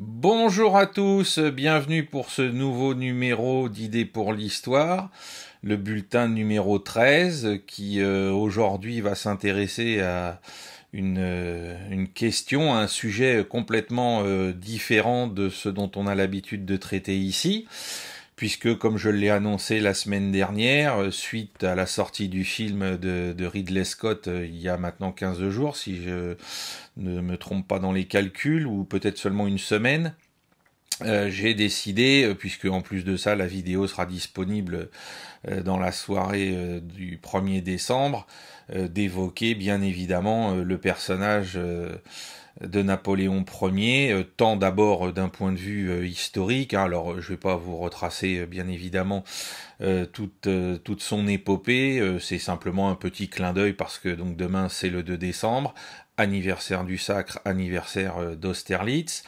Bonjour à tous, bienvenue pour ce nouveau numéro d'Idées pour l'Histoire, le bulletin numéro 13 qui aujourd'hui va s'intéresser à une question, un sujet complètement différent de ce dont on a l'habitude de traiter ici. Puisque, comme je l'ai annoncé la semaine dernière, suite à la sortie du film de Ridley Scott il y a maintenant 15 jours, si je ne me trompe pas dans les calculs, ou peut-être seulement une semaine, j'ai décidé, puisque en plus de ça, la vidéo sera disponible dans la soirée du 1er décembre, d'évoquer bien évidemment le personnage de Napoléon Ier, tant d'abord d'un point de vue historique, hein. Alors je vais pas vous retracer bien évidemment toute son épopée, c'est simplement un petit clin d'œil parce que donc demain c'est le 2 décembre, anniversaire du sacre, anniversaire d'Austerlitz.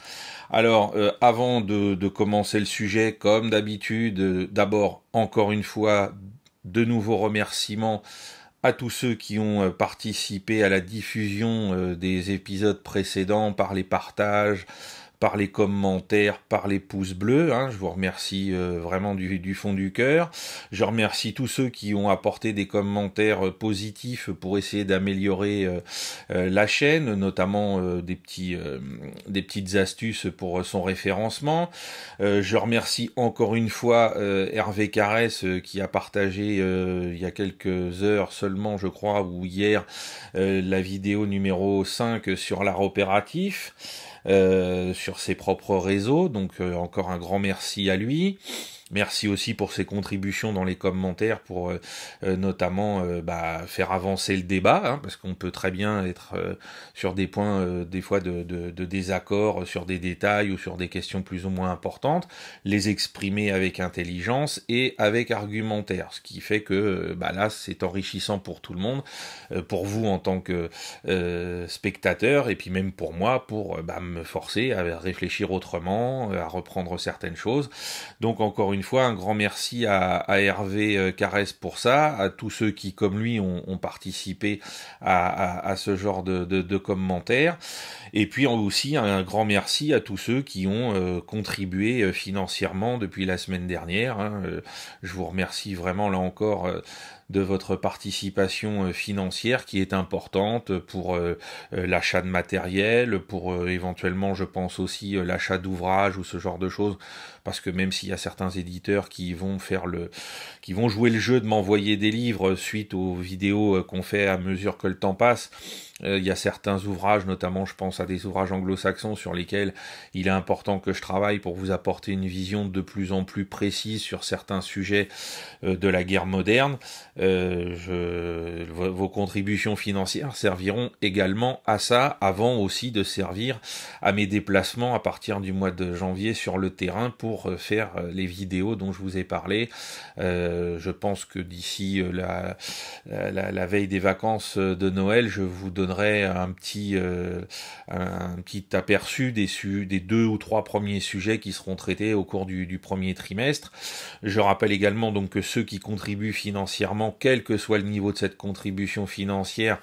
Alors avant de commencer le sujet, comme d'habitude, d'abord encore une fois de nouveaux remerciements à tous ceux qui ont participé à la diffusion des épisodes précédents par les partages, par les commentaires, par les pouces bleus, hein. Je vous remercie vraiment du fond du cœur. Je remercie tous ceux qui ont apporté des commentaires positifs pour essayer d'améliorer la chaîne, notamment des petites astuces pour son référencement. Je remercie encore une fois Hervé Carès qui a partagé il y a quelques heures seulement, je crois, ou hier, la vidéo numéro 5 sur l'art opératif. Sur ses propres réseaux, donc encore un grand merci à lui. Merci aussi pour ses contributions dans les commentaires pour notamment faire avancer le débat, hein, parce qu'on peut très bien être sur des points des fois de désaccord sur des détails ou sur des questions plus ou moins importantes, les exprimer avec intelligence et avec argumentaire, ce qui fait que là c'est enrichissant pour tout le monde, pour vous en tant que spectateur et puis même pour moi pour me forcer à réfléchir autrement, à reprendre certaines choses. Donc encore une fois, un grand merci à Hervé Carès pour ça, à tous ceux qui, comme lui, ont participé à ce genre de commentaires. Et puis aussi un grand merci à tous ceux qui ont contribué financièrement depuis la semaine dernière, hein. Je vous remercie vraiment là encore de votre participation financière qui est importante pour l'achat de matériel, pour éventuellement, je pense aussi, l'achat d'ouvrages ou ce genre de choses, parce que même s'il y a certains éditeurs qui vont jouer le jeu de m'envoyer des livres suite aux vidéos qu'on fait à mesure que le temps passe, il y a certains ouvrages, notamment je pense à des ouvrages anglo-saxons sur lesquels il est important que je travaille pour vous apporter une vision de plus en plus précise sur certains sujets de la guerre moderne. Vos contributions financières serviront également à ça, avant aussi de servir à mes déplacements à partir du mois de janvier sur le terrain pour faire les vidéos dont je vous ai parlé. Je pense que d'ici la veille des vacances de Noël, je vous donnerai un petit aperçu des 2 ou 3 premiers sujets qui seront traités au cours du premier trimestre. Je rappelle également donc que ceux qui contribuent financièrement, quel que soit le niveau de cette contribution financière,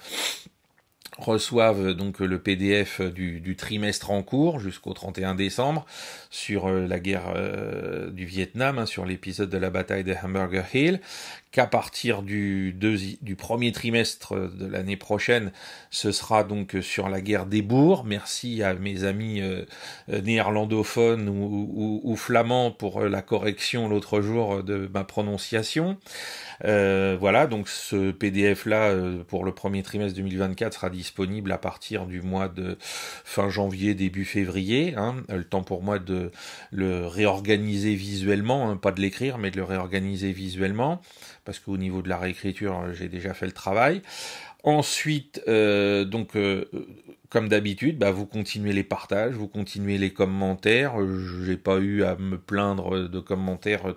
reçoivent donc le PDF du trimestre en cours jusqu'au 31 décembre sur la guerre du Vietnam, hein, sur l'épisode de la bataille de Hamburger Hill, qu'à partir du premier trimestre de l'année prochaine, ce sera donc sur la guerre des bourgs. Merci à mes amis néerlandophones ou flamands pour la correction l'autre jour de ma prononciation. Voilà, donc ce PDF-là, pour le premier trimestre 2024, sera disponible à partir du mois de fin janvier, début février, hein. Le temps pour moi de le réorganiser visuellement, hein, pas de l'écrire, mais de le réorganiser visuellement, parce qu'au niveau de la réécriture, j'ai déjà fait le travail. Ensuite, comme d'habitude, vous continuez les partages, vous continuez les commentaires. J'ai pas eu à me plaindre de commentaires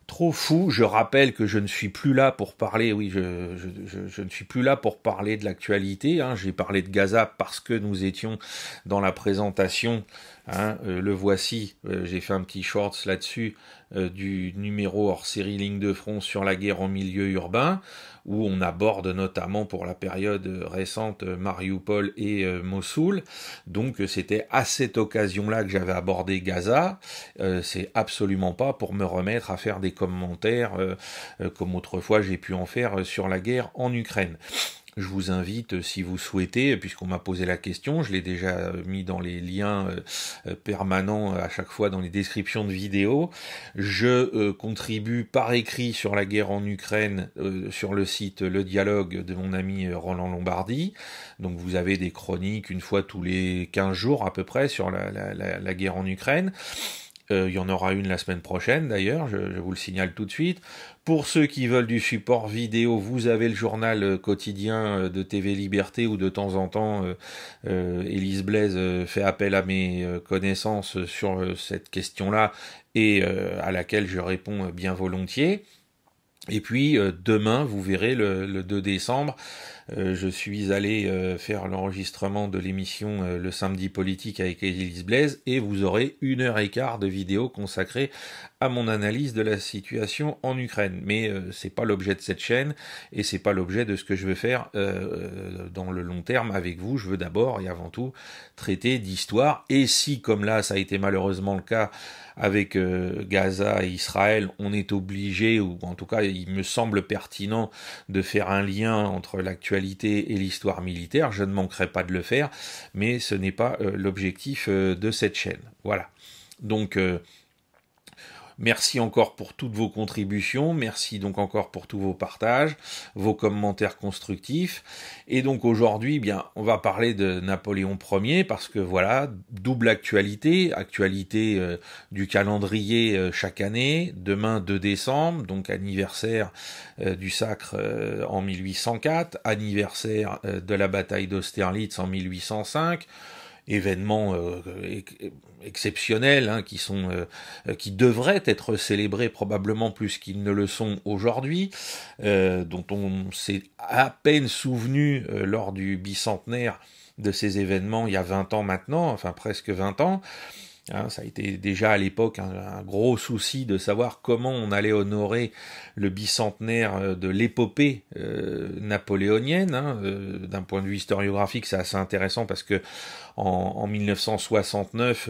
Trop fou, je rappelle que je ne suis plus là pour parler, oui, je ne suis plus là pour parler de l'actualité, hein. J'ai parlé de Gaza parce que nous étions dans la présentation, hein, le voici, j'ai fait un petit shorts là-dessus, du numéro hors série Ligne de front sur la guerre en milieu urbain, où on aborde notamment pour la période récente Mariupol et Mossoul. Donc c'était à cette occasion-là que j'avais abordé Gaza. C'est absolument pas pour me remettre à faire des commentaires comme autrefois j'ai pu en faire sur la guerre en Ukraine. Je vous invite, si vous souhaitez, puisqu'on m'a posé la question, je l'ai déjà mis dans les liens permanents à chaque fois dans les descriptions de vidéos, je contribue par écrit sur la guerre en Ukraine sur le site Le Dialogue de mon ami Roland Lombardi. Donc vous avez des chroniques une fois tous les 15 jours à peu près sur la guerre en Ukraine. Il y en aura une la semaine prochaine d'ailleurs, je vous le signale tout de suite. Pour ceux qui veulent du support vidéo, vous avez le journal quotidien de TV Liberté où de temps en temps Élise Blaise fait appel à mes connaissances sur cette question-là et à laquelle je réponds bien volontiers. Et puis demain, vous verrez le 2 décembre, je suis allé faire l'enregistrement de l'émission Le Samedi Politique avec Élise Blaise et vous aurez 1h15 de vidéo consacrée à mon analyse de la situation en Ukraine. Mais c'est pas l'objet de cette chaîne et c'est pas l'objet de ce que je veux faire dans le long terme avec vous. Je veux d'abord et avant tout traiter d'histoire. Et si, comme là, ça a été malheureusement le cas avec Gaza et Israël, on est obligé, ou en tout cas il me semble pertinent de faire un lien entre l'actualité et l'histoire militaire, je ne manquerai pas de le faire, mais ce n'est pas l'objectif de cette chaîne. Voilà. Donc merci encore pour toutes vos contributions, merci donc encore pour tous vos partages, vos commentaires constructifs. Et donc aujourd'hui, bien, on va parler de Napoléon Ier parce que voilà, double actualité du calendrier chaque année. Demain 2 décembre, donc anniversaire du sacre en 1804, anniversaire de la bataille d'Austerlitz en 1805. Événements exceptionnels, hein, qui devraient être célébrés probablement plus qu'ils ne le sont aujourd'hui, dont on s'est à peine souvenu lors du bicentenaire de ces événements il y a 20 ans maintenant, enfin presque 20 ans. Hein, ça a été déjà à l'époque un gros souci de savoir comment on allait honorer le bicentenaire de l'épopée napoléonienne. Hein, d'un point de vue historiographique, c'est assez intéressant parce que en 1969,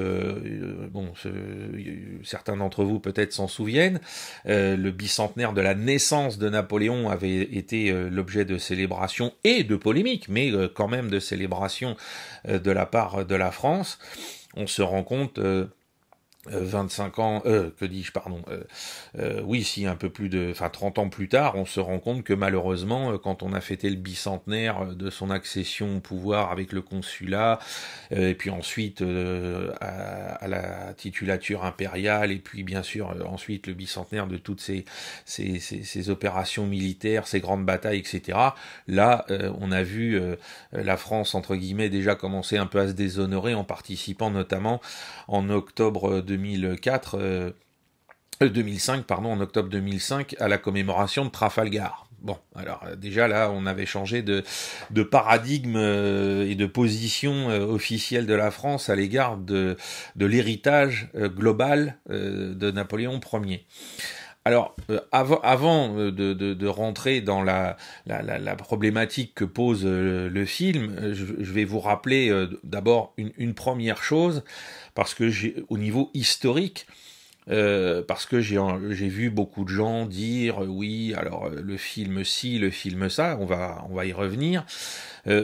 certains d'entre vous peut-être s'en souviennent, le bicentenaire de la naissance de Napoléon avait été l'objet de célébration et de polémiques, mais quand même de célébration de la part de la France. On se rend compte 25 ans, que dis-je, pardon, oui, si un peu plus de, 30 ans plus tard, on se rend compte que malheureusement, quand on a fêté le bicentenaire de son accession au pouvoir avec le consulat, et puis ensuite à la titulature impériale, et puis bien sûr ensuite le bicentenaire de toutes ces opérations militaires, ces grandes batailles, etc. Là, on a vu la France, entre guillemets, déjà commencer un peu à se déshonorer en participant notamment en octobre 2005, en octobre 2005, à la commémoration de Trafalgar. Bon, alors déjà là, on avait changé de paradigme et de position officielle de la France à l'égard de l'héritage global de Napoléon Ier. Alors, avant de rentrer dans la problématique que pose le film, je vais vous rappeler d'abord une première chose, parce que au niveau historique, parce que j'ai vu beaucoup de gens dire oui, alors le film ci, le film ça, on va y revenir.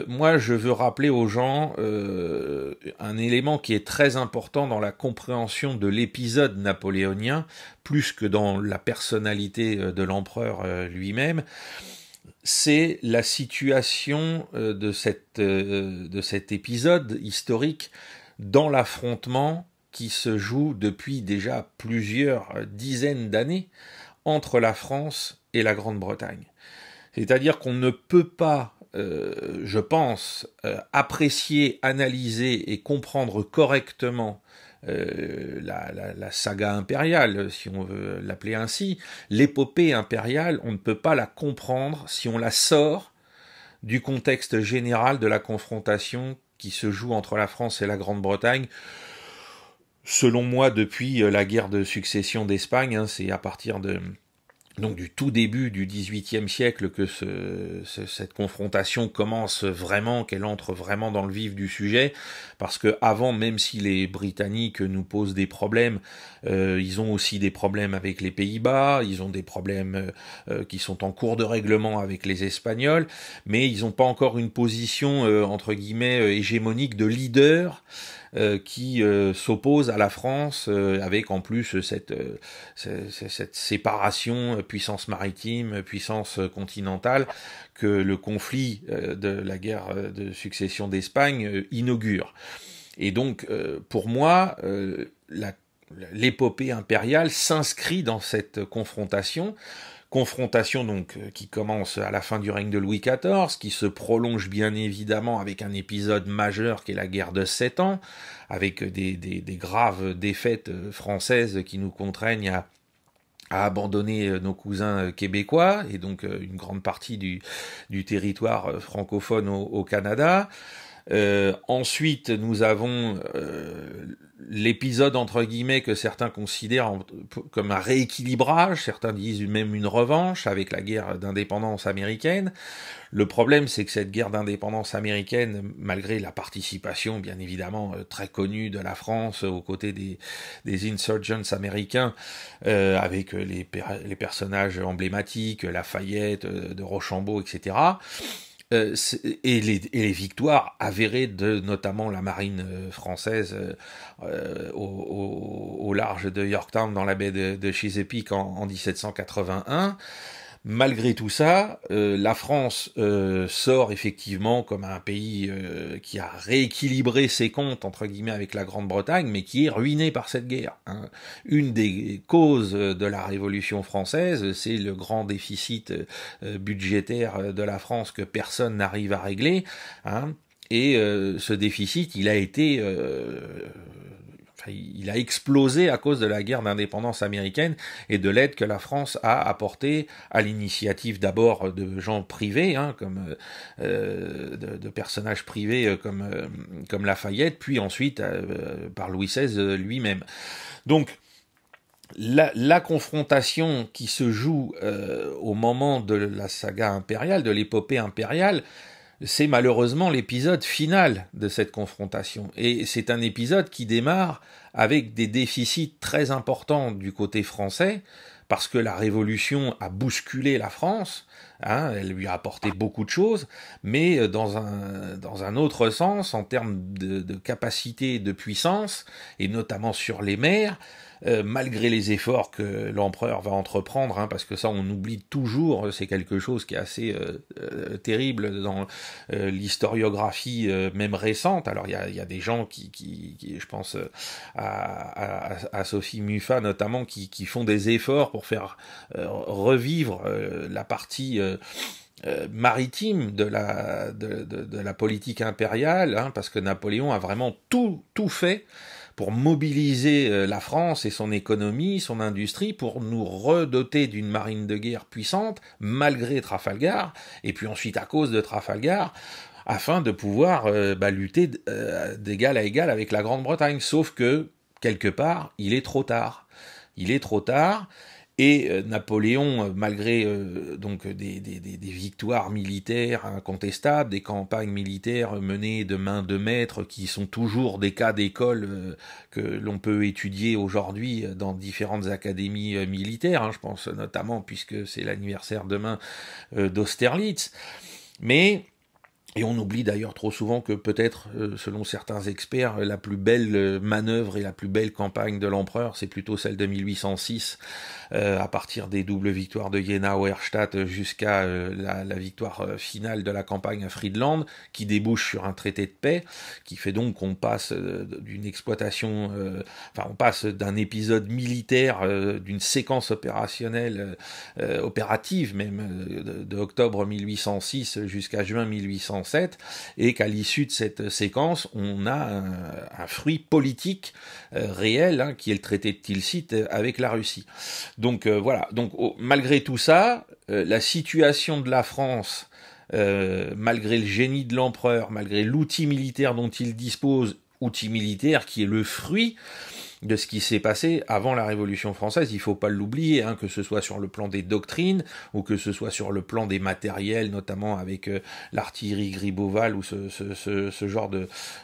Moi, je veux rappeler aux gens un élément qui est très important dans la compréhension de l'épisode napoléonien, plus que dans la personnalité de l'empereur lui-même. C'est la situation de cet épisode historique dans l'affrontement qui se joue depuis déjà plusieurs dizaines d'années entre la France et la Grande-Bretagne. C'est-à-dire qu'on ne peut pas, je pense, apprécier, analyser et comprendre correctement la saga impériale, si on veut l'appeler ainsi, l'épopée impériale, on ne peut pas la comprendre si on la sort du contexte général de la confrontation qui se joue entre la France et la Grande-Bretagne. Selon moi, depuis la guerre de succession d'Espagne, hein, c'est à partir donc du tout début du XVIIIe siècle que cette confrontation commence vraiment, qu'elle entre vraiment dans le vif du sujet, parce que avant, même si les Britanniques nous posent des problèmes, ils ont aussi des problèmes avec les Pays-Bas, ils ont des problèmes qui sont en cours de règlement avec les Espagnols, mais ils n'ont pas encore une position entre guillemets hégémonique de leader qui s'oppose à la France avec en plus cette séparation puissance maritime, puissance continentale que le conflit de la guerre de succession d'Espagne inaugure. Et donc pour moi l'épopée impériale s'inscrit dans cette confrontation donc qui commence à la fin du règne de Louis XIV, qui se prolonge bien évidemment avec un épisode majeur qui est la guerre de 7 ans, avec des graves défaites françaises qui nous contraignent à abandonner nos cousins québécois, et donc une grande partie du territoire francophone au Canada. Ensuite, nous avons l'épisode entre guillemets que certains considèrent comme un rééquilibrage, certains disent même une revanche avec la guerre d'indépendance américaine. Le problème, c'est que cette guerre d'indépendance américaine, malgré la participation bien évidemment très connue de la France aux côtés des insurgents américains, avec les personnages emblématiques, Lafayette, de Rochambeau, etc., et les victoires avérées de notamment la marine française au large de Yorktown dans la baie de Chesapeake en 1781. Malgré tout ça, la France sort effectivement comme un pays qui a rééquilibré ses comptes entre guillemets avec la Grande-Bretagne, mais qui est ruiné par cette guerre, hein. Une des causes de la Révolution française, c'est le grand déficit budgétaire de la France que personne n'arrive à régler, hein. Et ce déficit, il a explosé à cause de la guerre d'indépendance américaine et de l'aide que la France a apportée à l'initiative d'abord de gens privés, hein, comme de personnages privés comme Lafayette, puis ensuite par Louis XVI lui-même. Donc la confrontation qui se joue au moment de la saga impériale, de l'épopée impériale, c'est malheureusement l'épisode final de cette confrontation. Et c'est un épisode qui démarre avec des déficits très importants du côté français, parce que la Révolution a bousculé la France, hein, elle lui a apporté beaucoup de choses, mais dans un autre sens, en termes de capacité de puissance, et notamment sur les mers, malgré les efforts que l'empereur va entreprendre, hein, parce que ça on oublie toujours, c'est quelque chose qui est assez terrible dans l'historiographie même récente. Alors il y a des gens qui je pense à Sophie Muffat notamment, qui font des efforts pour faire revivre la partie maritime de la politique impériale, hein, parce que Napoléon a vraiment tout fait pour mobiliser la France et son économie, son industrie, pour nous redoter d'une marine de guerre puissante, malgré Trafalgar, et puis ensuite à cause de Trafalgar, afin de pouvoir lutter d'égal à égal avec la Grande-Bretagne. Sauf que, quelque part, il est trop tard. Et Napoléon, malgré donc des victoires militaires incontestables, des campagnes militaires menées de main de maître, qui sont toujours des cas d'école que l'on peut étudier aujourd'hui dans différentes académies militaires, hein, je pense notamment, puisque c'est l'anniversaire demain d'Austerlitz, et on oublie d'ailleurs trop souvent que peut-être, selon certains experts, la plus belle manœuvre et la plus belle campagne de l'empereur, c'est plutôt celle de 1806 à partir des doubles victoires de Jena ou Auerstadt jusqu'à la victoire finale de la campagne à Friedland, qui débouche sur un traité de paix, qui fait donc qu'on passe d'une exploitation, on passe d'un épisode militaire, d'une séquence opérationnelle, opérative même, de octobre 1806 jusqu'à juin 1807, et qu'à l'issue de cette séquence, on a un fruit politique réel, hein, qui est le traité de Tilsit avec la Russie. Donc voilà, donc malgré tout ça, la situation de la France, malgré le génie de l'empereur, malgré l'outil militaire dont il dispose, outil militaire qui est le fruit de ce qui s'est passé avant la Révolution française, il faut pas l'oublier, hein, que ce soit sur le plan des doctrines, ou que ce soit sur le plan des matériels, notamment avec l'artillerie Gribeauval, ou ce genre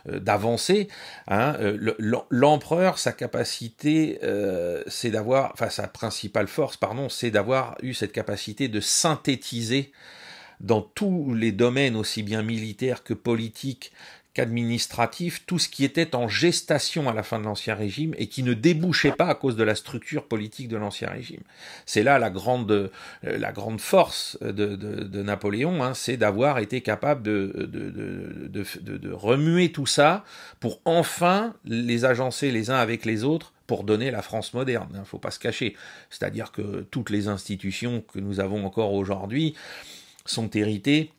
d'avancée, hein, l'empereur, sa capacité, c'est d'avoir, enfin sa principale force, pardon, c'est d'avoir eu cette capacité de synthétiser dans tous les domaines, aussi bien militaires que politiques, qu'administratif, tout ce qui était en gestation à la fin de l'Ancien Régime et qui ne débouchait pas à cause de la structure politique de l'Ancien Régime. C'est là la grande force de Napoléon, hein, c'est d'avoir été capable de remuer tout ça pour enfin les agencer les uns avec les autres pour donner la France moderne. Il ne faut pas se cacher. C'est-à-dire que toutes les institutions que nous avons encore aujourd'hui sont héritées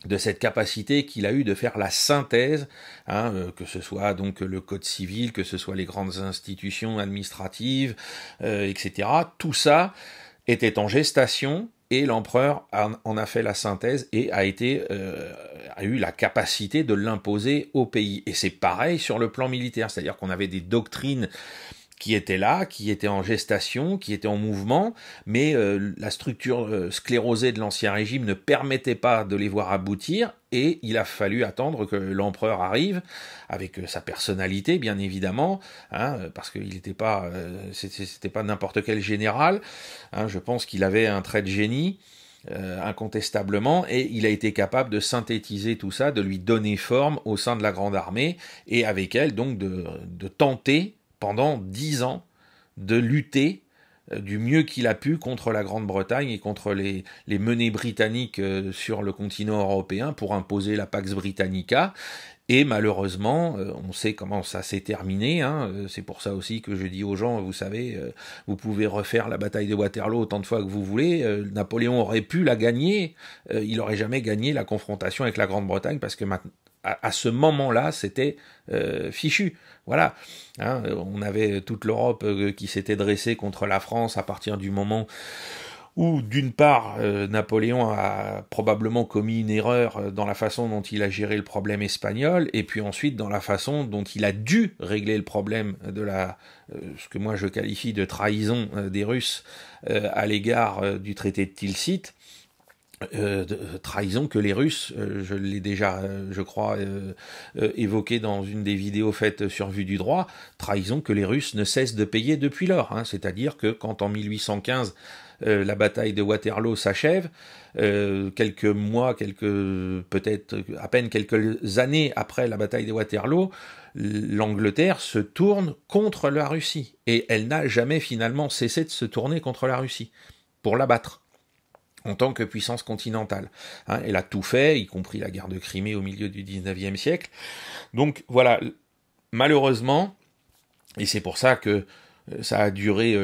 de cette capacité qu'il a eu de faire la synthèse, hein, que ce soit donc le code civil, que ce soit les grandes institutions administratives, etc. Tout ça était en gestation et l'empereur en a fait la synthèse et a eu la capacité de l'imposer au pays. Et c'est pareil sur le plan militaire, c'est-à-dire qu'on avait des doctrines qui étaient là, qui étaient en gestation, qui étaient en mouvement, mais la structure sclérosée de l'Ancien Régime ne permettait pas de les voir aboutir, et il a fallu attendre que l'empereur arrive, avec sa personnalité, bien évidemment, hein, parce qu'il n'était pas, c'était pas n'importe quel général, hein, je pense qu'il avait un trait de génie, incontestablement, et il a été capable de synthétiser tout ça, de lui donner forme au sein de la Grande Armée, et avec elle, donc, de tenter, pendant 10 ans, de lutter du mieux qu'il a pu contre la Grande-Bretagne et contre les menées britanniques sur le continent européen pour imposer la Pax Britannica. Et malheureusement, on sait comment ça s'est terminé, hein, c'est pour ça aussi que je dis aux gens, vous savez, vous pouvez refaire la bataille de Waterloo autant de fois que vous voulez, Napoléon aurait pu la gagner, il n'aurait jamais gagné la confrontation avec la Grande-Bretagne, parce que à ce moment-là, c'était fichu. Voilà, hein, on avait toute l'Europe qui s'était dressée contre la France à partir du moment où, d'une part, Napoléon a probablement commis une erreur dans la façon dont il a géré le problème espagnol, et puis ensuite dans la façon dont il a dû régler le problème de ce que moi je qualifie de trahison des Russes à l'égard du traité de Tilsit. Trahison que les Russes, je l'ai déjà, je crois, évoqué dans une des vidéos faites sur Vue du Droit, trahison que les Russes ne cessent de payer depuis lors, hein, c'est-à-dire que quand en 1815 la bataille de Waterloo s'achève, quelques mois, peut-être à peine quelques années après la bataille de Waterloo, l'Angleterre se tourne contre la Russie, et elle n'a jamais finalement cessé de se tourner contre la Russie pour l'abattre en tant que puissance continentale. Hein, elle a tout fait, y compris la guerre de Crimée au milieu du 19e siècle. Donc voilà, malheureusement, et c'est pour ça que ça a duré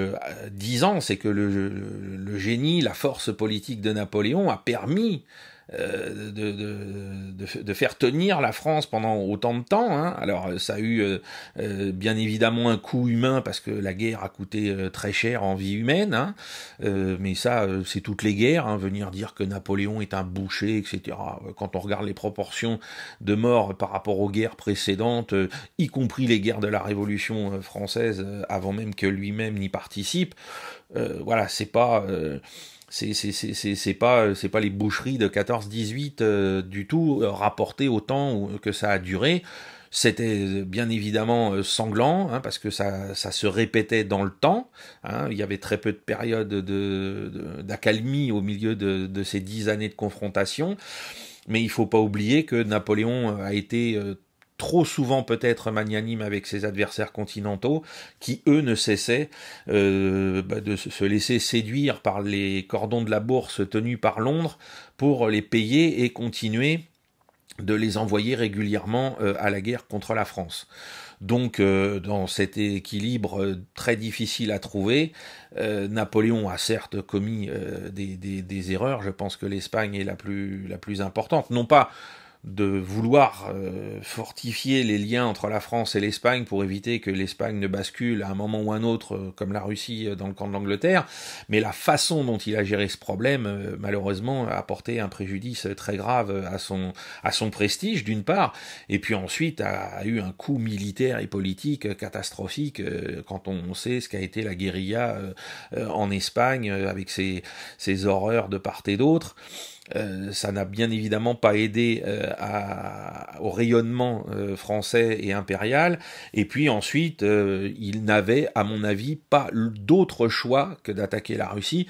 10 ans, c'est que le génie, la force politique de Napoléon a permis de faire tenir la France pendant autant de temps, hein. Alors ça a eu bien évidemment un coût humain, parce que la guerre a coûté très cher en vie humaine, hein. Mais ça c'est toutes les guerres, hein. Venir dire que Napoléon est un boucher, etc. Quand on regarde les proportions de morts par rapport aux guerres précédentes, y compris les guerres de la Révolution française, avant même que lui-même n'y participe, voilà, c'est pas c'est pas les boucheries de 14-18 du tout, rapportées au temps que ça a duré. C'était bien évidemment sanglant, hein, parce que ça se répétait dans le temps, hein. Il y avait très peu de périodes d'accalmie au milieu de ces 10 années de confrontation, mais il faut pas oublier que Napoléon a été trop souvent peut-être magnanime avec ses adversaires continentaux, qui eux ne cessaient de se laisser séduire par les cordons de la bourse tenus par Londres pour les payer et continuer de les envoyer régulièrement à la guerre contre la France. Donc, dans cet équilibre très difficile à trouver, Napoléon a certes commis des erreurs. Je pense que l'Espagne est la plus importante. Non pas de vouloir fortifier les liens entre la France et l'Espagne pour éviter que l'Espagne ne bascule à un moment ou un autre, comme la Russie, dans le camp de l'Angleterre, mais la façon dont il a géré ce problème, malheureusement, a apporté un préjudice très grave à son prestige, d'une part, et puis ensuite a eu un coût militaire et politique catastrophique, quand on sait ce qu'a été la guérilla en Espagne, avec ses horreurs de part et d'autre. Ça n'a bien évidemment pas aidé au rayonnement français et impérial. Et puis ensuite, il n'avait, à mon avis, pas d'autre choix que d'attaquer la Russie.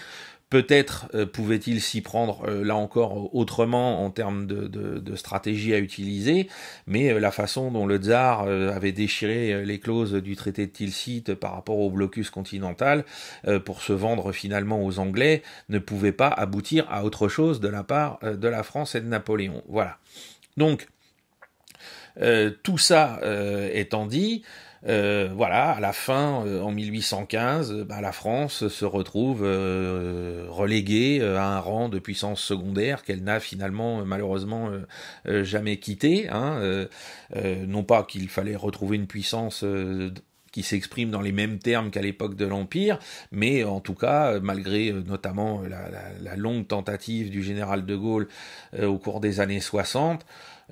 Peut-être pouvait-il s'y prendre, là encore, autrement en termes de stratégie à utiliser, mais la façon dont le tsar avait déchiré les clauses du traité de Tilsit par rapport au blocus continental pour se vendre finalement aux Anglais ne pouvait pas aboutir à autre chose de la part de la France et de Napoléon. Voilà. Donc, tout ça étant dit, voilà, à la fin, en 1815, la France se retrouve reléguée à un rang de puissance secondaire qu'elle n'a finalement malheureusement jamais quitté. Non pas qu'il fallait retrouver une puissance qui s'exprime dans les mêmes termes qu'à l'époque de l'Empire, mais en tout cas, malgré notamment la longue tentative du général de Gaulle au cours des années 60,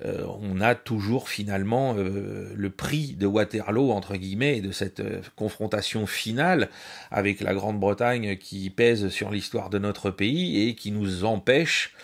on a toujours finalement le prix de Waterloo, entre guillemets, et de cette confrontation finale avec la Grande-Bretagne qui pèse sur l'histoire de notre pays et qui nous empêche,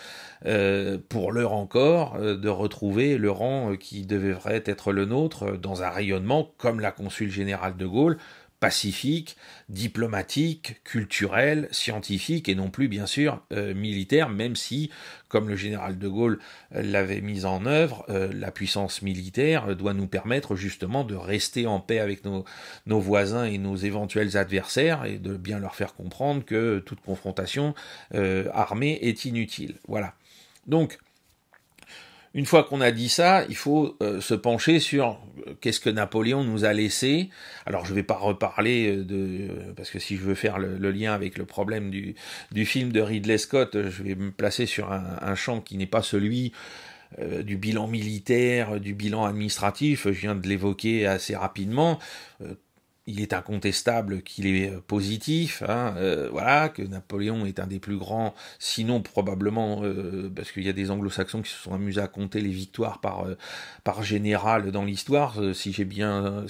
pour l'heure encore, de retrouver le rang qui devrait être le nôtre dans un rayonnement, comme l'a conçu le général de Gaulle, pacifique, diplomatique, culturel, scientifique et non plus bien sûr militaire, même si, comme le général de Gaulle l'avait mis en œuvre, la puissance militaire doit nous permettre justement de rester en paix avec nos voisins et nos éventuels adversaires et de bien leur faire comprendre que toute confrontation armée est inutile. Voilà. Donc, une fois qu'on a dit ça, il faut se pencher sur qu'est-ce que Napoléon nous a laissé. Alors je ne vais pas reparler parce que si je veux faire le lien avec le problème du film de Ridley Scott, je vais me placer sur un champ qui n'est pas celui du bilan militaire, du bilan administratif. Je viens de l'évoquer assez rapidement. Il est incontestable qu'il est positif, voilà, que Napoléon est un des plus grands, sinon probablement, parce qu'il y a des anglo-saxons qui se sont amusés à compter les victoires par général dans l'histoire, si j'ai bien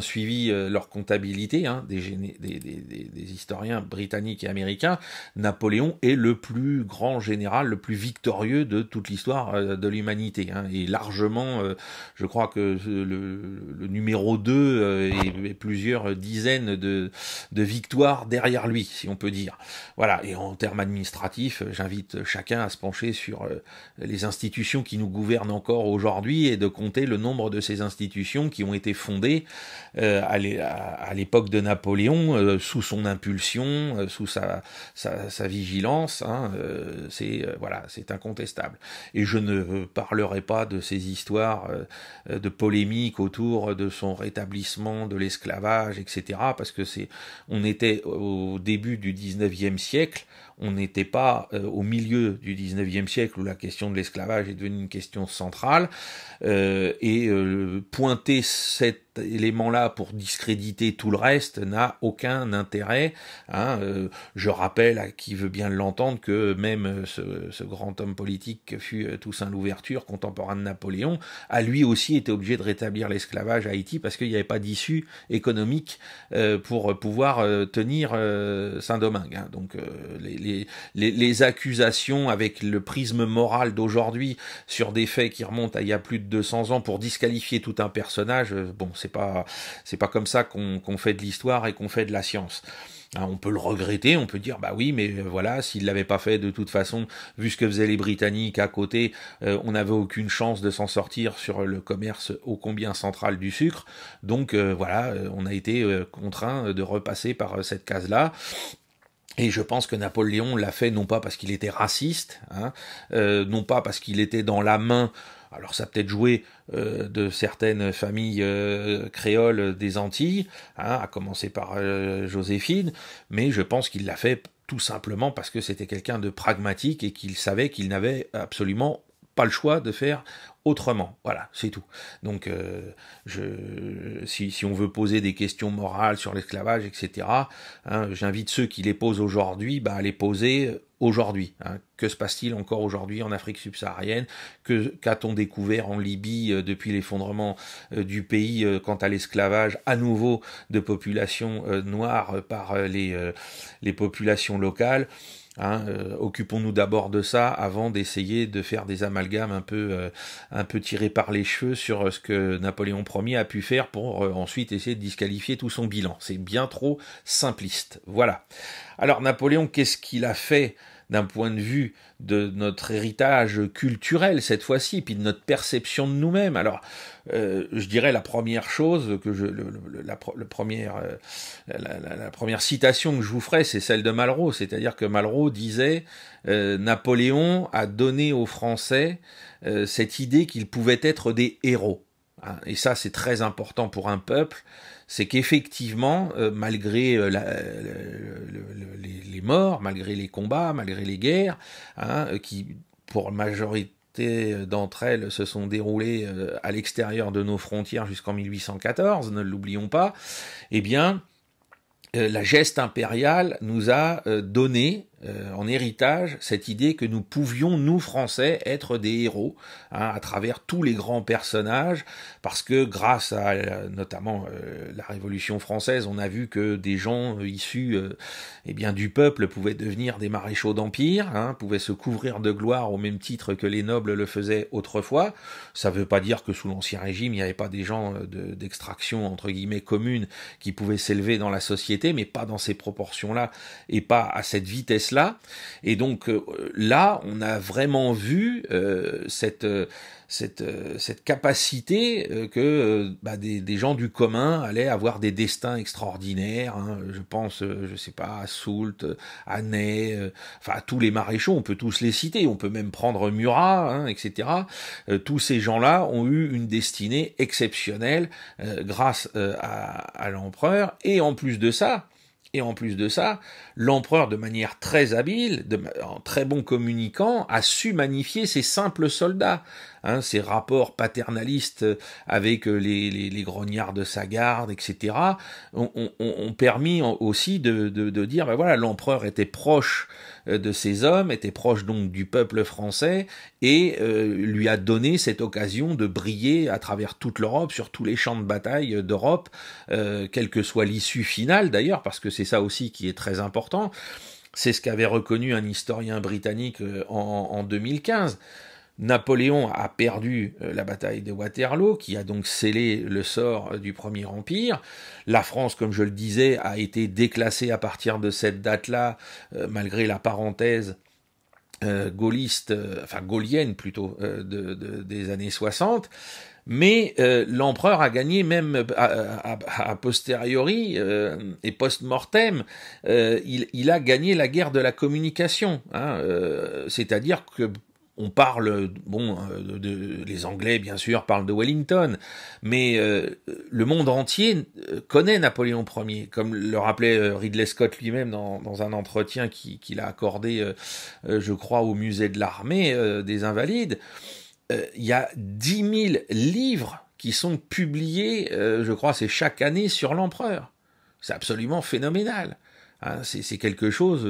suivi leur comptabilité, des historiens britanniques et américains, Napoléon est le plus grand général, le plus victorieux de toute l'histoire de l'humanité, et largement, je crois que le numéro 2 est plusieurs dizaines de victoires derrière lui, si on peut dire. Voilà, et en termes administratifs, j'invite chacun à se pencher sur les institutions qui nous gouvernent encore aujourd'hui et de compter le nombre de ces institutions qui ont été fondées à l'époque de Napoléon, sous son impulsion, sous sa vigilance, c'est incontestable. Et je ne parlerai pas de ces histoires de polémiques autour de son rétablissement, de l'esclavage, etc. Parce que on était au début du 19e siècle, on n'était pas au milieu du 19e siècle où la question de l'esclavage est devenue une question centrale, pointer cet élément-là pour discréditer tout le reste n'a aucun intérêt. Je rappelle à qui veut bien l'entendre que même ce grand homme politique que fut Toussaint Louverture, contemporain de Napoléon, a lui aussi été obligé de rétablir l'esclavage à Haïti parce qu'il n'y avait pas d'issue économique pour pouvoir tenir Saint-Domingue. Donc les accusations avec le prisme moral d'aujourd'hui sur des faits qui remontent à il y a plus de 200 ans pour disqualifier tout un personnage, c'est pas comme ça qu'on fait de l'histoire et qu'on fait de la science. Hein, on peut le regretter, on peut dire bah oui, mais voilà, s'il l'avait pas fait de toute façon, vu ce que faisaient les Britanniques à côté, on n'avait aucune chance de s'en sortir sur le commerce ô combien central du sucre. Donc voilà, on a été contraint de repasser par cette case-là. Et je pense que Napoléon l'a fait non pas parce qu'il était raciste, hein, non pas parce qu'il était dans la main. Alors ça a peut-être joué de certaines familles créoles des Antilles, hein, à commencer par Joséphine, mais je pense qu'il l'a fait tout simplement parce que c'était quelqu'un de pragmatique et qu'il savait qu'il n'avait absolument pas le choix de faire autrement. Voilà, c'est tout. Donc, si on veut poser des questions morales sur l'esclavage, etc., hein, j'invite ceux qui les posent aujourd'hui bah, à les poser aujourd'hui. Hein. Que se passe-t-il encore aujourd'hui en Afrique subsaharienne? Qu'a-t-on découvert en Libye depuis l'effondrement du pays quant à l'esclavage à nouveau de populations noires par les populations locales? Hein, occupons-nous d'abord de ça avant d'essayer de faire des amalgames un peu tirés par les cheveux sur ce que Napoléon Ier a pu faire pour ensuite essayer de disqualifier tout son bilan. C'est bien trop simpliste. Voilà. Alors Napoléon, qu'est-ce qu'il a fait d'un point de vue de notre héritage culturel cette fois-ci, puis de notre perception de nous-mêmes? Alors, je dirais la première chose que la première citation que je vous ferai, c'est celle de Malraux, c'est-à-dire que Malraux disait Napoléon a donné aux Français cette idée qu'ils pouvaient être des héros. Hein, et ça, c'est très important pour un peuple. C'est qu'effectivement, malgré les morts, malgré les combats, malgré les guerres, hein, qui, pour la majorité d'entre elles, se sont déroulées à l'extérieur de nos frontières jusqu'en 1814, ne l'oublions pas, eh bien, la geste impériale nous a donné en héritage cette idée que nous pouvions, nous Français, être des héros, hein, à travers tous les grands personnages, parce que grâce à notamment la Révolution française, on a vu que des gens issus eh bien, du peuple pouvaient devenir des maréchaux d'empire, hein, pouvaient se couvrir de gloire au même titre que les nobles le faisaient autrefois. Ça ne veut pas dire que sous l'Ancien Régime, il n'y avait pas des gens d'extraction, entre guillemets, commune, qui pouvaient s'élever dans la société, mais pas dans ces proportions-là, et pas à cette vitesse-là. Et donc là, on a vraiment vu cette capacité que des gens du commun allaient avoir des destins extraordinaires. Hein. Je pense, je sais pas, à Soult, à Ney, enfin à tous les maréchaux, on peut tous les citer. On peut même prendre Murat, hein, etc. Tous ces gens-là ont eu une destinée exceptionnelle grâce à l'empereur. Et en plus de ça, l'empereur, de manière très habile, en très bon communicant, a su magnifier ses simples soldats. Hein, ses rapports paternalistes avec les grognards de sa garde, etc., ont permis aussi de dire, ben voilà, l'empereur était proche de ses hommes, était proche donc du peuple français, et lui a donné cette occasion de briller à travers toute l'Europe, sur tous les champs de bataille d'Europe, quelle que soit l'issue finale d'ailleurs, parce que c'est ça aussi qui est très important. C'est ce qu'avait reconnu un historien britannique en 2015. Napoléon a perdu la bataille de Waterloo, qui a donc scellé le sort du Premier Empire. La France, comme je le disais, a été déclassée à partir de cette date-là, malgré la parenthèse gaulliste, enfin gaulienne plutôt, des années 60. Mais l'empereur a gagné même a posteriori et post-mortem, il a gagné la guerre de la communication. Hein, c'est-à-dire que on parle, les Anglais bien sûr parlent de Wellington, mais le monde entier connaît Napoléon Ier, comme le rappelait Ridley Scott lui-même dans un entretien qu'il a accordé, je crois, au musée de l'armée des Invalides. Il y a 10 000 livres qui sont publiés, je crois, c'est chaque année sur l'empereur. C'est absolument phénoménal. Hein, c'est quelque chose.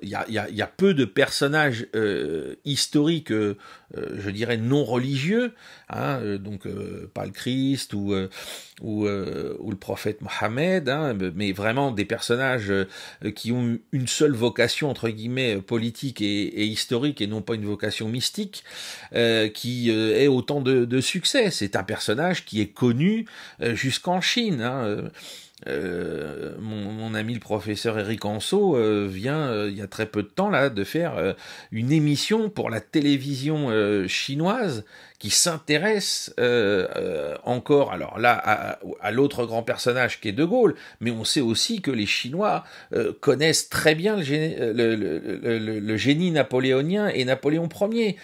Il y a peu de personnages historiques, je dirais non religieux, hein, donc pas le Christ ou le prophète Mohammed, hein, mais vraiment des personnages qui ont une seule vocation entre guillemets politique et historique et non pas une vocation mystique, qui ait autant de succès. C'est un personnage qui est connu jusqu'en Chine. Hein, mon ami le professeur Éric Anceau vient il y a très peu de temps là de faire une émission pour la télévision chinoise qui s'intéresse encore, alors là, à l'autre grand personnage qui est De Gaulle, mais on sait aussi que les Chinois connaissent très bien le génie napoléonien et Napoléon Ier.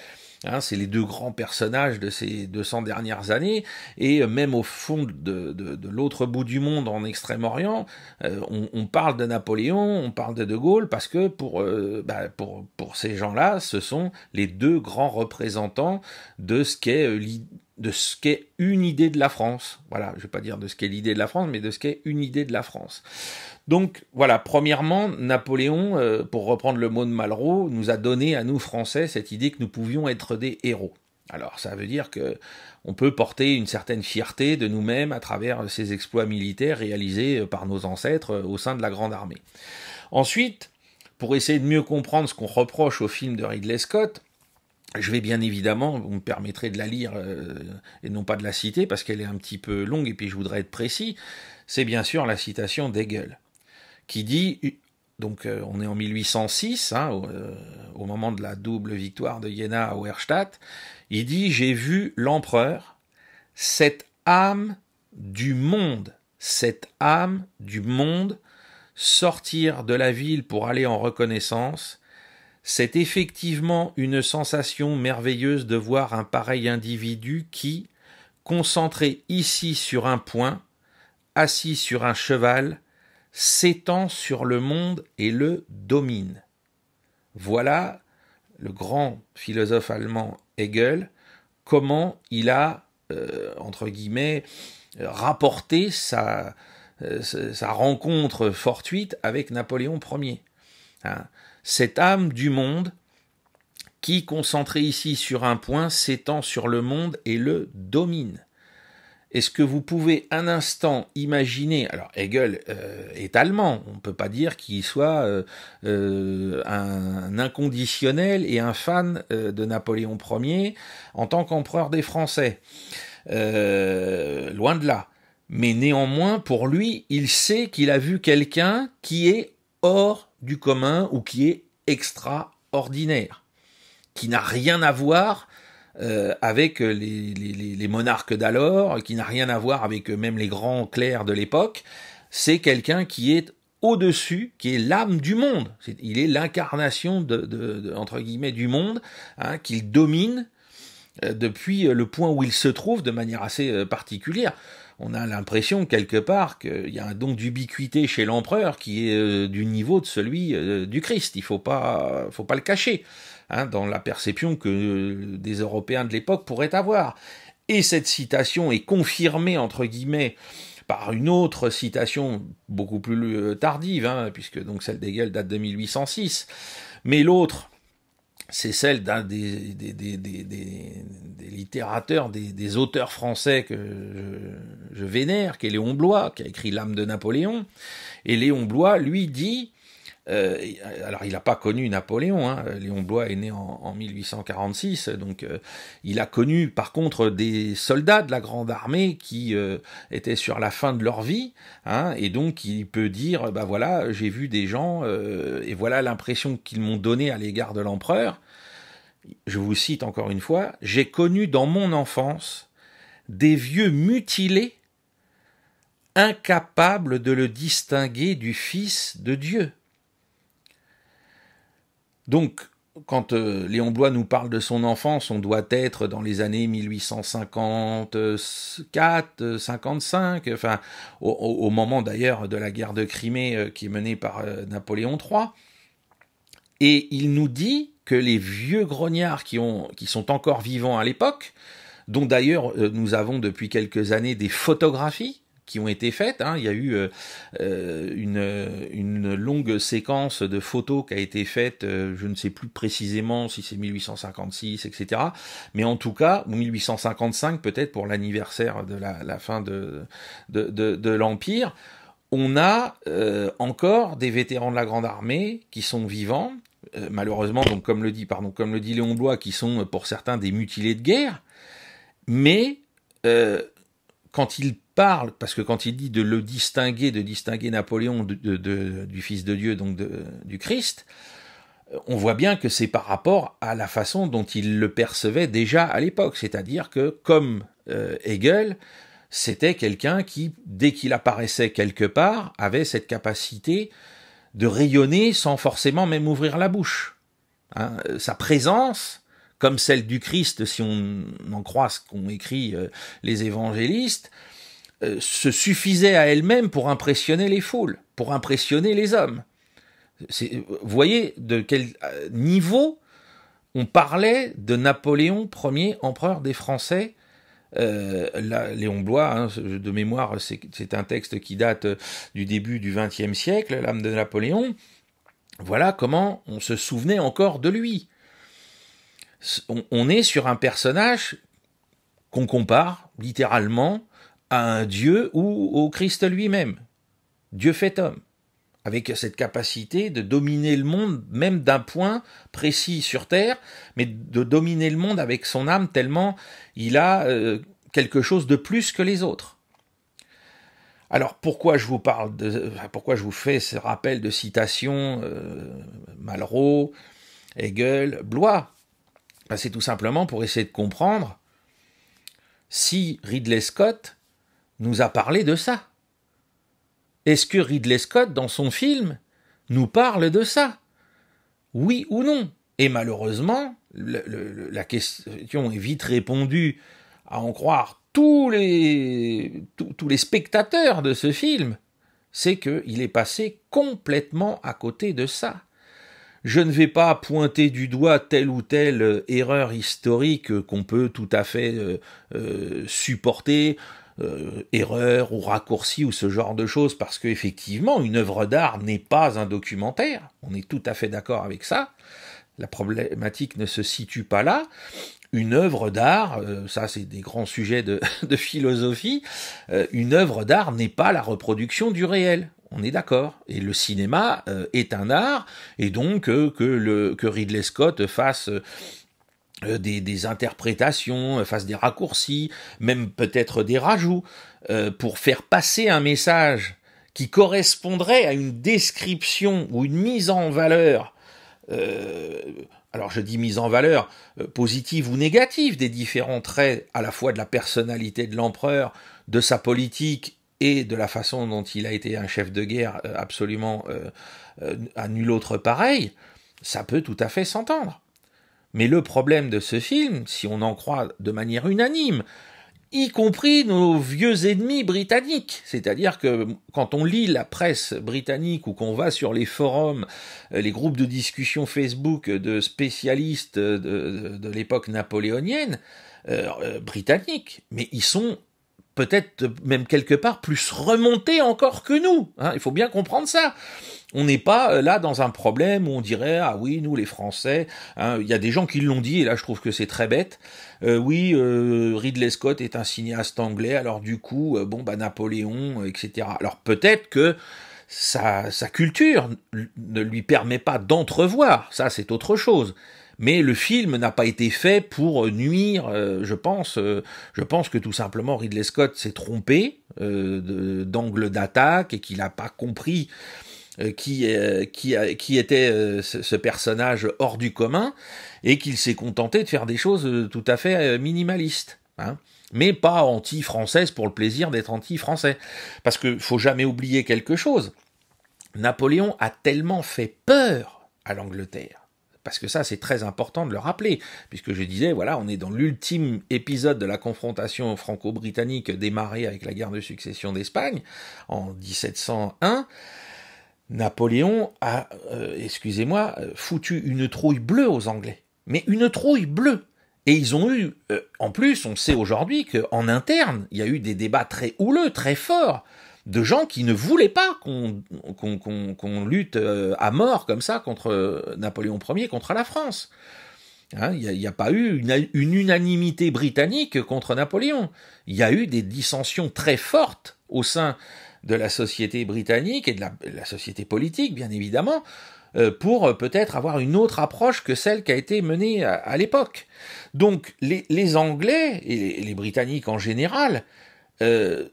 Hein, c'est les deux grands personnages de ces 200 dernières années, et même au fond de l'autre bout du monde, en Extrême-Orient, on parle de Napoléon, on parle de Gaulle, parce que pour ces gens-là, ce sont les deux grands représentants de ce qu'est une idée de la France. Voilà, je ne vais pas dire de ce qu'est l'idée de la France, mais de ce qu'est une idée de la France. Donc voilà, premièrement, Napoléon, pour reprendre le mot de Malraux, nous a donné à nous Français cette idée que nous pouvions être des héros. Alors ça veut dire que on peut porter une certaine fierté de nous-mêmes à travers ces exploits militaires réalisés par nos ancêtres au sein de la Grande Armée. Ensuite, pour essayer de mieux comprendre ce qu'on reproche au film de Ridley Scott, je vais bien évidemment, vous me permettrez de la lire et non pas de la citer parce qu'elle est un petit peu longue et puis je voudrais être précis, c'est bien sûr la citation d'Hegel, qui dit, donc on est en 1806, hein, au moment de la double victoire de Iéna à Auerstadt, il dit « J'ai vu l'empereur, cette âme du monde, sortir de la ville pour aller en reconnaissance. C'est effectivement une sensation merveilleuse de voir un pareil individu qui, concentré ici sur un point, assis sur un cheval, s'étend sur le monde et le domine. » Voilà le grand philosophe allemand Hegel, comment il a, entre guillemets, rapporté sa rencontre fortuite avec Napoléon Ier. Hein. Cette âme du monde qui, concentrée ici sur un point, s'étend sur le monde et le domine. Est-ce que vous pouvez un instant imaginer, alors Hegel est allemand, on ne peut pas dire qu'il soit un inconditionnel et un fan de Napoléon Ier en tant qu'empereur des Français, loin de là. Mais néanmoins, pour lui, il sait qu'il a vu quelqu'un qui est hors du commun ou qui est extraordinaire, qui n'a rien à voir avec les monarques d'alors, qui n'a rien à voir avec même les grands clercs de l'époque. C'est quelqu'un qui est au-dessus, qui est l'âme du monde. Il est l'incarnation entre guillemets du monde, hein, qu'il domine depuis le point où il se trouve de manière assez particulière. On a l'impression quelque part qu'il y a un don d'ubiquité chez l'empereur qui est du niveau de celui du Christ. Il faut pas le cacher, hein, dans la perception que des Européens de l'époque pourraient avoir. Et cette citation est confirmée, entre guillemets, par une autre citation beaucoup plus tardive, hein, puisque donc celle d'Hegel date de 1806. Mais l'autre, c'est celle d'un des littérateurs, des auteurs français que je vénère, qui est Léon Bloy, qui a écrit L'âme de Napoléon. Et Léon Bloy, lui, dit, alors il n'a pas connu Napoléon, hein, Léon Bloy est né en 1846, donc il a connu par contre des soldats de la Grande Armée qui étaient sur la fin de leur vie, hein, et donc il peut dire, bah voilà, j'ai vu des gens, et voilà l'impression qu'ils m'ont donnée à l'égard de l'empereur. Je vous cite encore une fois, « J'ai connu dans mon enfance des vieux mutilés, incapables de le distinguer du Fils de Dieu. » Donc, quand Léon Bloy nous parle de son enfance, on doit être dans les années 1854, 55, enfin, au moment d'ailleurs de la guerre de Crimée qui est menée par Napoléon III. Et il nous dit que les vieux grognards qui sont encore vivants à l'époque, dont d'ailleurs nous avons depuis quelques années des photographies, qui ont été faites, hein. Il y a eu une longue séquence de photos qui a été faite, je ne sais plus précisément si c'est 1856, etc. Mais en tout cas, 1855 peut-être pour l'anniversaire de la fin de l'Empire, on a encore des vétérans de la Grande Armée qui sont vivants, malheureusement, donc comme le dit Léon Bloy, qui sont pour certains des mutilés de guerre, mais quand ils parle, parce que quand il dit de le distinguer, de distinguer Napoléon du Fils de Dieu, donc du Christ, on voit bien que c'est par rapport à la façon dont il le percevait déjà à l'époque, c'est-à-dire que, comme Hegel, c'était quelqu'un qui, dès qu'il apparaissait quelque part, avait cette capacité de rayonner sans forcément même ouvrir la bouche. Hein, sa présence, comme celle du Christ, si on en croit ce qu'ont écrit les évangélistes, se suffisait à elle-même pour impressionner les foules, pour impressionner les hommes. Vous voyez de quel niveau on parlait de Napoléon Ier, empereur des Français. Léon Bloy, hein, de mémoire, c'est un texte qui date du début du XXe siècle, l'âme de Napoléon. Voilà comment on se souvenait encore de lui. On est sur un personnage qu'on compare littéralement à un dieu ou au Christ lui-même, Dieu fait homme, avec cette capacité de dominer le monde, même d'un point précis sur Terre, mais de dominer le monde avec son âme tellement il a quelque chose de plus que les autres. Alors pourquoi je vous fais ce rappel de citations Malraux, Hegel, Bloy? C'est tout simplement pour essayer de comprendre si Ridley Scott nous a parlé de ça. Est-ce que Ridley Scott, dans son film, nous parle de ça? Oui ou non? Et malheureusement, la question est vite répondue, à en croire tous les spectateurs de ce film, c'est qu'il est passé complètement à côté de ça. Je ne vais pas pointer du doigt telle ou telle erreur historique qu'on peut tout à fait supporter, erreur ou raccourci ou ce genre de choses, parce qu'effectivement, une œuvre d'art n'est pas un documentaire. On est tout à fait d'accord avec ça. La problématique ne se situe pas là. Une œuvre d'art, ça c'est des grands sujets de philosophie, une œuvre d'art n'est pas la reproduction du réel. On est d'accord. Et le cinéma est un art, et donc que Ridley Scott fasse des interprétations, fasse des raccourcis, même peut-être des rajouts, pour faire passer un message qui correspondrait à une description ou une mise en valeur, alors je dis mise en valeur positive ou négative des différents traits à la fois de la personnalité de l'empereur, de sa politique et de la façon dont il a été un chef de guerre absolument à nul autre pareil, ça peut tout à fait s'entendre. Mais le problème de ce film, si on en croit de manière unanime, y compris nos vieux ennemis britanniques, c'est-à-dire que quand on lit la presse britannique ou qu'on va sur les forums, les groupes de discussion Facebook de spécialistes de l'époque napoléonienne, britanniques, mais ils sont peut-être même quelque part plus remontés encore que nous, hein, il faut bien comprendre ça. On n'est pas là dans un problème où on dirait « Ah oui, nous les Français... Hein, » il y a des gens qui l'ont dit, et là je trouve que c'est très bête. Oui, Ridley Scott est un cinéaste anglais, alors du coup, Napoléon, etc. Alors peut-être que sa culture ne lui permet pas d'entrevoir, ça c'est autre chose. Mais le film n'a pas été fait pour nuire, je pense que tout simplement Ridley Scott s'est trompé d'angle d'attaque et qu'il n'a pas compris qui était ce personnage hors du commun, et qu'il s'est contenté de faire des choses tout à fait minimalistes, hein, mais pas anti-françaises pour le plaisir d'être anti-français. Parce qu'il faut jamais oublier quelque chose, Napoléon a tellement fait peur à l'Angleterre, parce que ça c'est très important de le rappeler, puisque je disais, voilà, on est dans l'ultime épisode de la confrontation franco-britannique démarrée avec la guerre de succession d'Espagne, en 1701, Napoléon a, foutu une trouille bleue aux Anglais. Mais une trouille bleue. Et ils ont eu, en plus, on sait aujourd'hui qu'en interne, il y a eu des débats très houleux, très forts, de gens qui ne voulaient pas qu'on lutte à mort comme ça contre Napoléon Ier, contre la France. Hein, il n'y a pas eu une unanimité britannique contre Napoléon. Il y a eu des dissensions très fortes au sein de la société britannique et de la société politique, bien évidemment, pour peut-être avoir une autre approche que celle qui a été menée à l'époque. Donc les Anglais, et les Britanniques en général,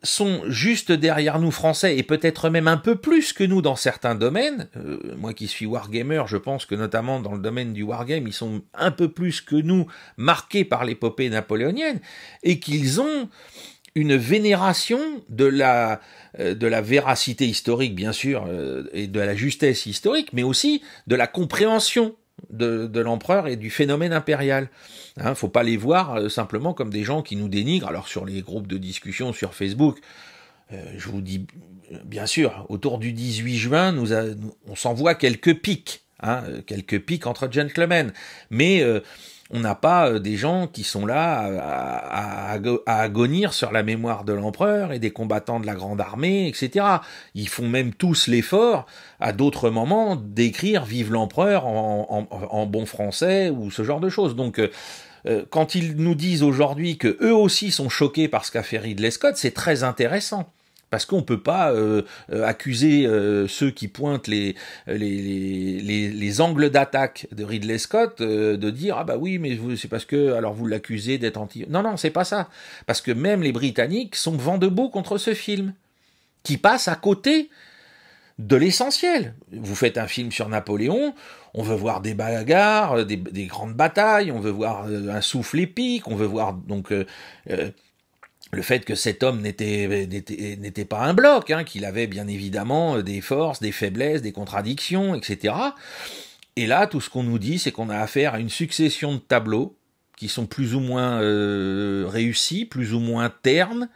sont juste derrière nous Français, et peut-être même un peu plus que nous dans certains domaines. Moi qui suis wargamer, je pense que notamment dans le domaine du wargame, ils sont un peu plus que nous marqués par l'épopée napoléonienne, et qu'ils ont une vénération de la véracité historique, bien sûr, et de la justesse historique, mais aussi de la compréhension de l'empereur et du phénomène impérial. Faut pas les voir simplement comme des gens qui nous dénigrent. Alors sur les groupes de discussion sur Facebook, je vous dis, bien sûr, autour du 18 juin, on s'envoie quelques piques, quelques piques entre gentlemen, mais on n'a pas des gens qui sont là à agonir sur la mémoire de l'empereur et des combattants de la Grande Armée, etc. Ils font même tous l'effort, à d'autres moments, d'écrire « Vive l'empereur » en bon français ou ce genre de choses. Donc, quand ils nous disent aujourd'hui que eux aussi sont choqués par ce qu'a fait Ridley Scott, c'est très intéressant. Parce qu'on peut pas accuser ceux qui pointent les angles d'attaque de Ridley Scott de dire ah bah oui mais c'est parce que alors vous l'accusez d'être anti. Non, c'est pas ça. Parce que même les Britanniques sont vent debout contre ce film qui passe à côté de l'essentiel. Vous faites un film sur Napoléon, on veut voir des bagarres, des grandes batailles, on veut voir un souffle épique, on veut voir donc le fait que cet homme n'était pas un bloc, qu'il avait bien évidemment des forces, des faiblesses, des contradictions, etc. Et là, tout ce qu'on nous dit, c'est qu'on a affaire à une succession de tableaux qui sont plus ou moins réussis, plus ou moins ternes,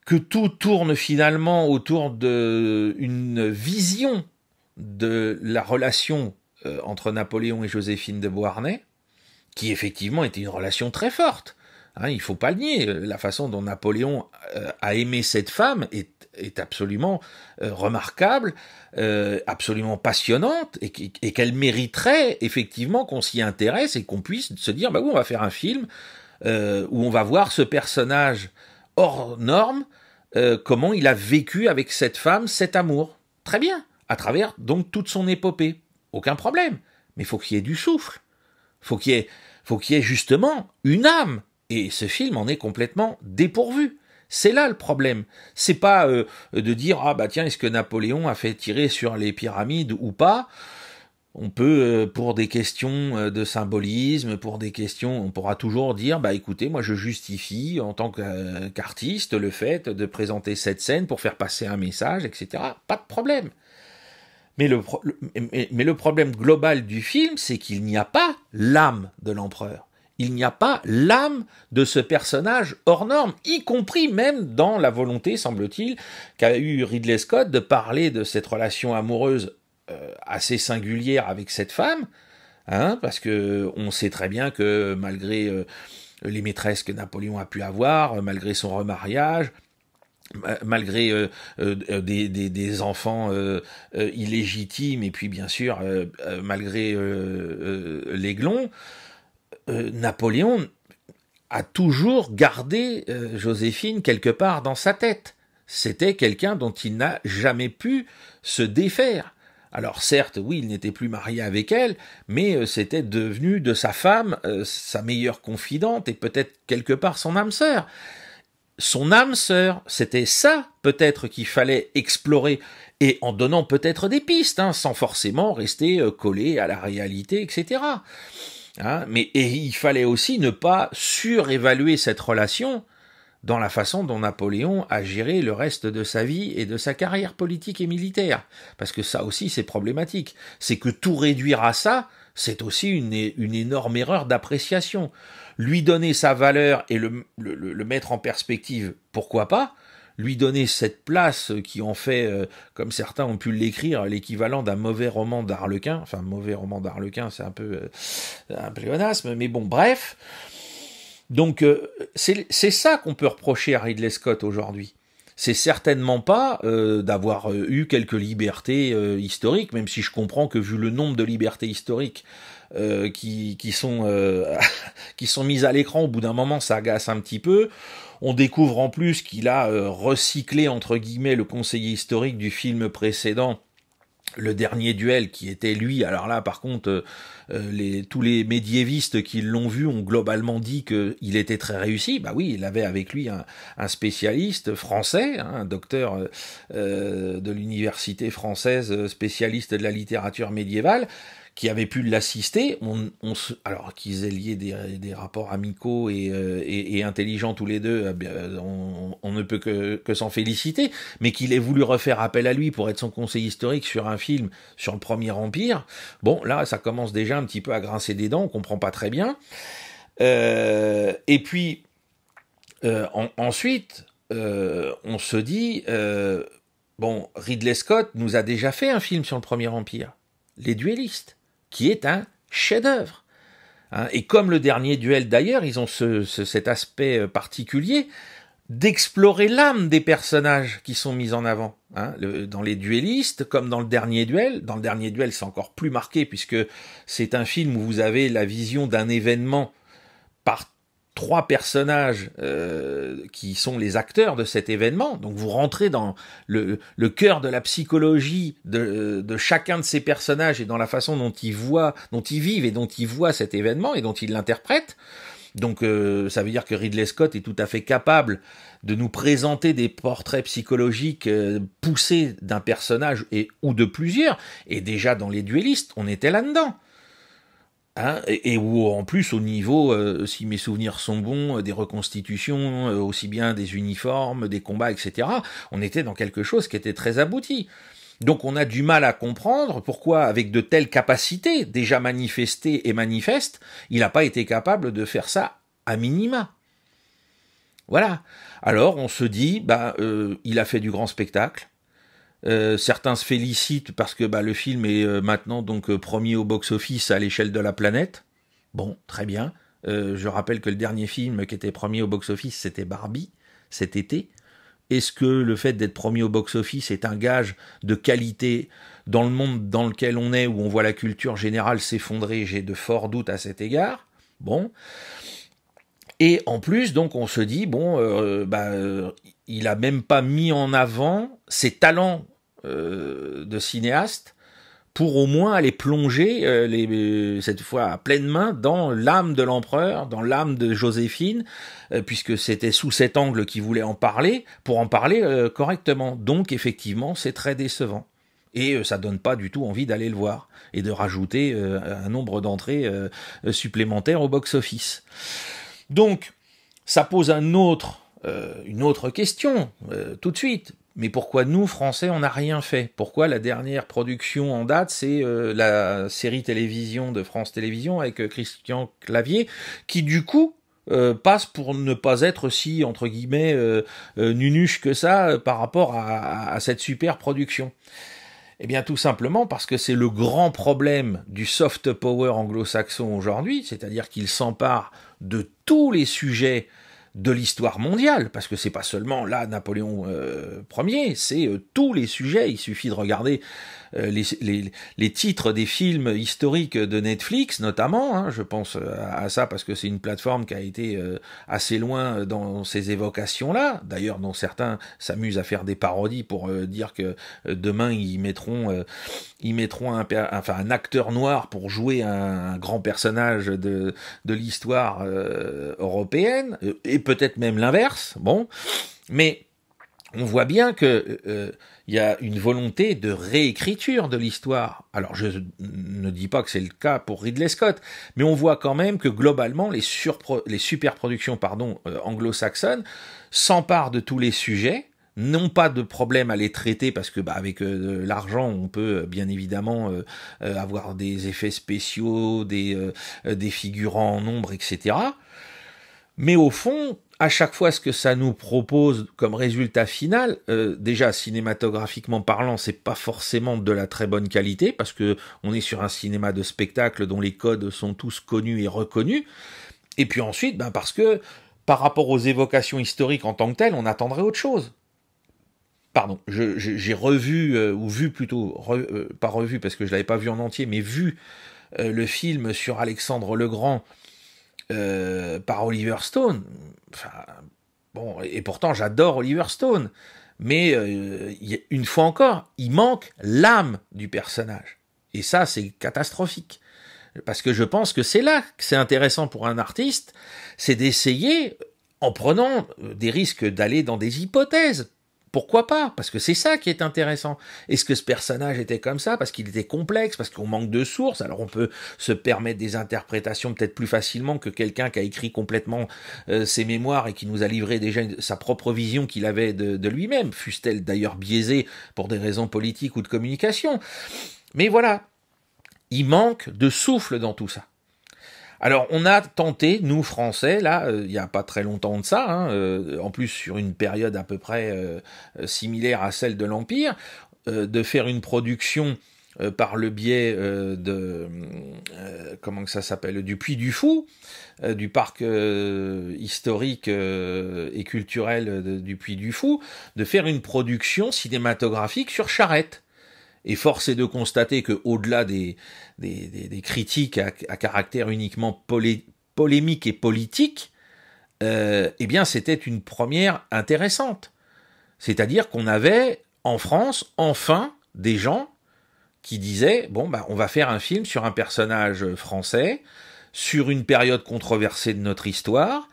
que tout tourne finalement autour d'une vision de la relation entre Napoléon et Joséphine de Beauharnais, qui effectivement était une relation très forte. Il faut pas le nier, la façon dont Napoléon a aimé cette femme est absolument remarquable, absolument passionnante, et qu'elle mériterait effectivement qu'on s'y intéresse et qu'on puisse se dire bah oui, on va faire un film où on va voir ce personnage hors norme, comment il a vécu avec cette femme cet amour. Très bien, à travers donc toute son épopée. Aucun problème, mais il faut qu'il y ait du souffle, faut qu'il y ait justement une âme. Et ce film en est complètement dépourvu. C'est là le problème. C'est pas de dire ah bah tiens est-ce que Napoléon a fait tirer sur les pyramides ou pas. On peut pour des questions de symbolisme, pour des questions, on pourra toujours dire bah écoutez moi je justifie en tant qu'artiste le fait de présenter cette scène pour faire passer un message, etc. Pas de problème. Mais le problème global du film c'est qu'il n'y a pas l'âme de l'empereur. Il n'y a pas l'âme de ce personnage hors norme, y compris même dans la volonté, semble-t-il, qu'a eu Ridley Scott de parler de cette relation amoureuse assez singulière avec cette femme, parce que on sait très bien que malgré les maîtresses que Napoléon a pu avoir, malgré son remariage, malgré des enfants illégitimes, et puis bien sûr malgré l'Aiglon, Napoléon a toujours gardé Joséphine quelque part dans sa tête. C'était quelqu'un dont il n'a jamais pu se défaire. Alors certes, oui, il n'était plus marié avec elle, mais c'était devenu de sa femme sa meilleure confidente et peut-être quelque part son âme sœur. Son âme sœur, c'était ça peut-être qu'il fallait explorer, et en donnant peut-être des pistes, sans forcément rester collé à la réalité, etc. Et il fallait aussi ne pas surévaluer cette relation dans la façon dont Napoléon a géré le reste de sa vie et de sa carrière politique et militaire. Parce que ça aussi c'est problématique. C'est que tout réduire à ça, c'est aussi une énorme erreur d'appréciation. Lui donner sa valeur et le mettre en perspective, pourquoi pas ? Lui donner cette place qui en fait, comme certains ont pu l'écrire, l'équivalent d'un mauvais roman d'Arlequin. Enfin, mauvais roman d'Arlequin, c'est un peu un pléonasme, mais bon, bref. Donc, c'est ça qu'on peut reprocher à Ridley Scott aujourd'hui. C'est certainement pas d'avoir eu quelques libertés historiques, même si je comprends que vu le nombre de libertés historiques qui sont mises à l'écran, au bout d'un moment, ça agace un petit peu. On découvre en plus qu'il a recyclé, entre guillemets, le conseiller historique du film précédent Le dernier duel qui était lui, alors là par contre tous les médiévistes qui l'ont vu ont globalement dit qu'il était très réussi. Bah oui, il avait avec lui un spécialiste français, un docteur de l'université française, spécialiste de la littérature médiévale, qui avait pu l'assister, alors qu'ils aient lié des rapports amicaux et intelligents tous les deux, on ne peut que s'en féliciter, mais qu'il ait voulu refaire appel à lui pour être son conseil historique sur un film sur le Premier Empire, bon, là, ça commence déjà un petit peu à grincer des dents, on comprend pas très bien. Et puis, ensuite, on se dit, bon, Ridley Scott nous a déjà fait un film sur le Premier Empire, Les Duellistes, qui est un chef-d'œuvre. Hein, et comme le dernier duel d'ailleurs, ils ont cet aspect particulier d'explorer l'âme des personnages qui sont mis en avant. Hein, dans les duellistes, comme dans le dernier duel. Dans le dernier duel, c'est encore plus marqué, puisque c'est un film où vous avez la vision d'un événement par 3 personnages qui sont les acteurs de cet événement. Donc vous rentrez dans le cœur de la psychologie de chacun de ces personnages et dans la façon dont ils vivent et dont ils voient cet événement et dont ils l'interprètent. Donc ça veut dire que Ridley Scott est tout à fait capable de nous présenter des portraits psychologiques poussés d'un personnage ou de plusieurs. Et déjà dans Les Duellistes, on était là-dedans. Hein, et où en plus au niveau, si mes souvenirs sont bons, des reconstitutions, aussi bien des uniformes, des combats, etc., on était dans quelque chose qui était très abouti. Donc on a du mal à comprendre pourquoi, avec de telles capacités déjà manifestées et manifestes, il n'a pas été capable de faire ça à minima. Voilà. Alors on se dit, il a fait du grand spectacle. Certains se félicitent parce que le film est maintenant donc premier au box-office à l'échelle de la planète. Bon, très bien. Je rappelle que le dernier film qui était premier au box-office, c'était Barbie, cet été. Est-ce que le fait d'être premier au box-office est un gage de qualité dans le monde dans lequel on est, où on voit la culture générale s'effondrer? J'ai de forts doutes à cet égard. Bon. Et en plus, donc, on se dit, il a même pas mis en avant ses talents de cinéaste pour au moins aller plonger, cette fois à pleine main, dans l'âme de l'empereur, dans l'âme de Joséphine, puisque c'était sous cet angle qu'il voulait en parler, pour en parler correctement. Donc, effectivement, c'est très décevant. Et ça donne pas du tout envie d'aller le voir, et de rajouter un nombre d'entrées supplémentaires au box-office. Donc, ça pose une autre question, tout de suite. Mais pourquoi nous, Français, on n'a rien fait? Pourquoi la dernière production en date, c'est la série télévision de France Télévisions avec Christian Clavier, qui du coup passe pour ne pas être si, entre guillemets, nunuche que ça par rapport à cette super production? Eh bien tout simplement parce que c'est le grand problème du soft power anglo-saxon aujourd'hui, c'est-à-dire qu'il s'empare de tous les sujets de l'histoire mondiale, parce que c'est pas seulement là Napoléon Ier, c'est tous les sujets. Il suffit de regarder les titres des films historiques de Netflix, notamment. Hein, je pense à ça parce que c'est une plateforme qui a été assez loin dans ces évocations-là. D'ailleurs, dont certains s'amusent à faire des parodies pour dire que demain ils mettront un acteur noir pour jouer un grand personnage de l'histoire européenne, et peut-être même l'inverse. Bon, mais on voit bien que y a une volonté de réécriture de l'histoire. Alors je ne dis pas que c'est le cas pour Ridley Scott, mais on voit quand même que globalement les superproductions anglo-saxonnes s'emparent de tous les sujets, n'ont pas de problème à les traiter parce que avec l'argent on peut bien évidemment avoir des effets spéciaux, des figurants en nombre, etc. Mais au fond, à chaque fois, ce que ça nous propose comme résultat final, déjà cinématographiquement parlant, c'est pas forcément de la très bonne qualité, parce que on est sur un cinéma de spectacle dont les codes sont tous connus et reconnus. Et puis ensuite, parce que par rapport aux évocations historiques en tant que telles, on attendrait autre chose. Pardon, j'ai revu, ou vu plutôt, pas revu parce que je l'avais pas vu en entier, mais vu le film sur Alexandre le Grand, par Oliver Stone. Enfin, bon, et pourtant j'adore Oliver Stone, mais une fois encore, il manque l'âme du personnage. Et ça, c'est catastrophique. Parce que je pense que c'est là que c'est intéressant pour un artiste, c'est d'essayer, en prenant des risques d'aller dans des hypothèses. Pourquoi pas? Parce que c'est ça qui est intéressant. Est-ce que ce personnage était comme ça? Parce qu'il était complexe, parce qu'on manque de sources. Alors on peut se permettre des interprétations peut-être plus facilement que quelqu'un qui a écrit complètement ses mémoires et qui nous a livré déjà sa propre vision qu'il avait de lui-même, fût-elle d'ailleurs biaisée pour des raisons politiques ou de communication. Mais voilà, il manque de souffle dans tout ça. Alors, on a tenté, nous Français, là, il n'y a pas très longtemps de ça, en plus sur une période à peu près similaire à celle de l'Empire, de faire une production par le biais comment que ça s'appelle, du Puy du Fou, du parc historique et culturel du Puy du Fou, de faire une production cinématographique sur charrette. Et force est de constater que, au-delà des critiques à caractère uniquement polémique et politique, eh bien, c'était une première intéressante. C'est-à-dire qu'on avait, en France, enfin, des gens qui disaient, bon, bah, on va faire un film sur un personnage français, sur une période controversée de notre histoire,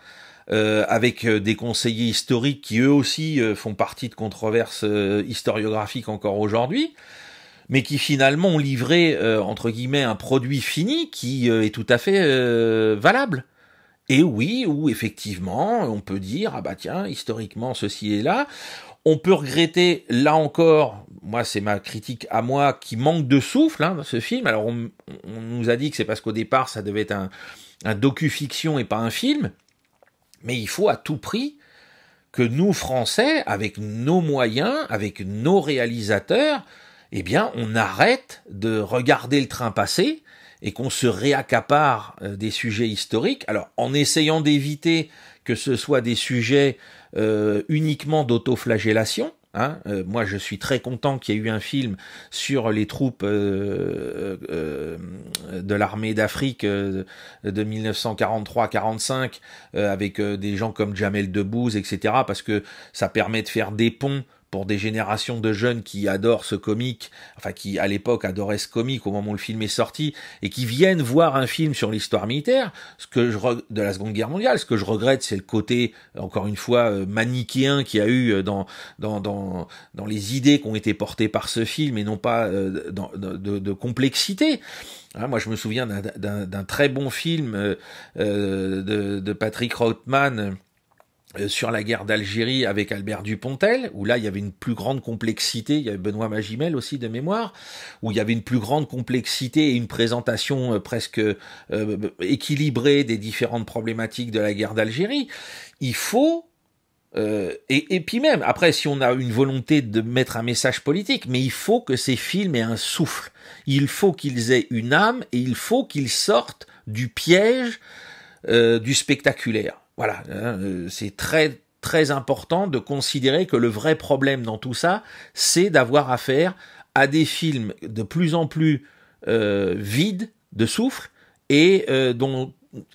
avec des conseillers historiques qui, eux aussi, font partie de controverses historiographiques encore aujourd'hui, mais qui finalement ont livré, entre guillemets, un produit fini qui est tout à fait valable. Et oui, où effectivement, on peut dire, ah bah tiens, historiquement, ceci est là. On peut regretter, là encore, moi c'est ma critique à moi, qui manque de souffle dans ce film. Alors on nous a dit que c'est parce qu'au départ, ça devait être un docu-fiction et pas un film. Mais il faut à tout prix que nous, Français, avec nos moyens, avec nos réalisateurs, eh bien, on arrête de regarder le train passer et qu'on se réaccapare des sujets historiques, alors en essayant d'éviter que ce soit des sujets uniquement d'autoflagellation. Moi, je suis très content qu'il y ait eu un film sur les troupes de l'armée d'Afrique de 1943-45 avec des gens comme Jamel Debbouze, etc., parce que ça permet de faire des ponts pour des générations de jeunes qui adorent ce comique, enfin qui à l'époque adoraient ce comique au moment où le film est sorti, et qui viennent voir un film sur l'histoire militaire, de la Seconde Guerre mondiale. Ce que je regrette, c'est le côté, encore une fois, manichéen qu'il y a eu dans les idées qui ont été portées par ce film, et non pas de complexité. Moi, je me souviens d'un très bon film de Patrick Rothman, sur la guerre d'Algérie avec Albert Dupontel, où là il y avait une plus grande complexité, il y avait Benoît Magimel aussi de mémoire, où il y avait une plus grande complexité et une présentation presque équilibrée des différentes problématiques de la guerre d'Algérie. Il faut et puis même, après, si on a une volonté de mettre un message politique, mais il faut que ces films aient un souffle, il faut qu'ils aient une âme, et il faut qu'ils sortent du piège du spectaculaire. Voilà, c'est très très important de considérer que le vrai problème dans tout ça, c'est d'avoir affaire à des films de plus en plus vides de souffle et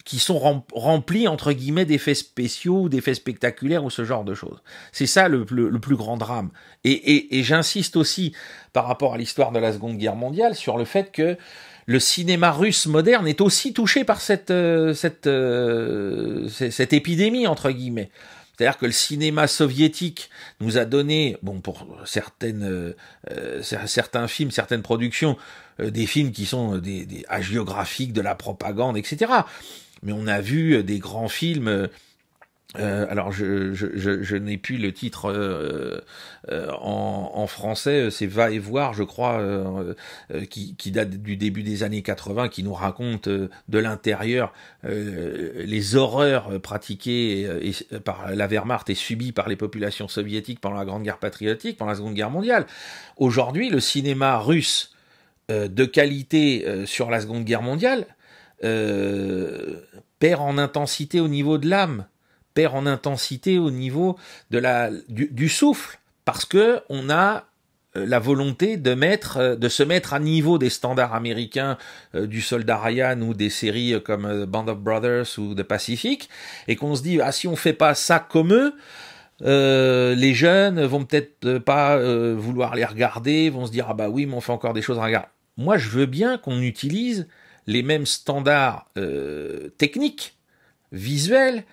qui sont remplis entre guillemets d'effets spéciaux, d'effets spectaculaires ou ce genre de choses. C'est ça le plus grand drame. Et j'insiste aussi par rapport à l'histoire de la Seconde Guerre mondiale sur le fait que le cinéma russe moderne est aussi touché par cette épidémie, entre guillemets. C'est-à-dire que le cinéma soviétique nous a donné, bon, pour certains films, certaines productions, des films qui sont des hagiographiques, de la propagande, etc. Mais on a vu des grands films. Alors je n'ai plus le titre en français, c'est Va et voir, je crois, qui date du début des années 80, qui nous raconte de l'intérieur les horreurs pratiquées par la Wehrmacht et subies par les populations soviétiques pendant la Grande Guerre patriotique, pendant la Seconde Guerre mondiale. Aujourd'hui, le cinéma russe de qualité sur la Seconde Guerre mondiale perd en intensité au niveau de l'âme, perd en intensité au niveau de du souffle, parce que on a la volonté de se mettre à niveau des standards américains du Soldat Ryan ou des séries comme Band of Brothers ou The Pacific, et qu'on se dit si on fait pas ça comme eux, Les jeunes vont peut-être pas vouloir les regarder, vont se dire ah bah oui mais on fait encore des choses à regarder. Moi je veux bien qu'on utilise les mêmes standards techniques, visuels,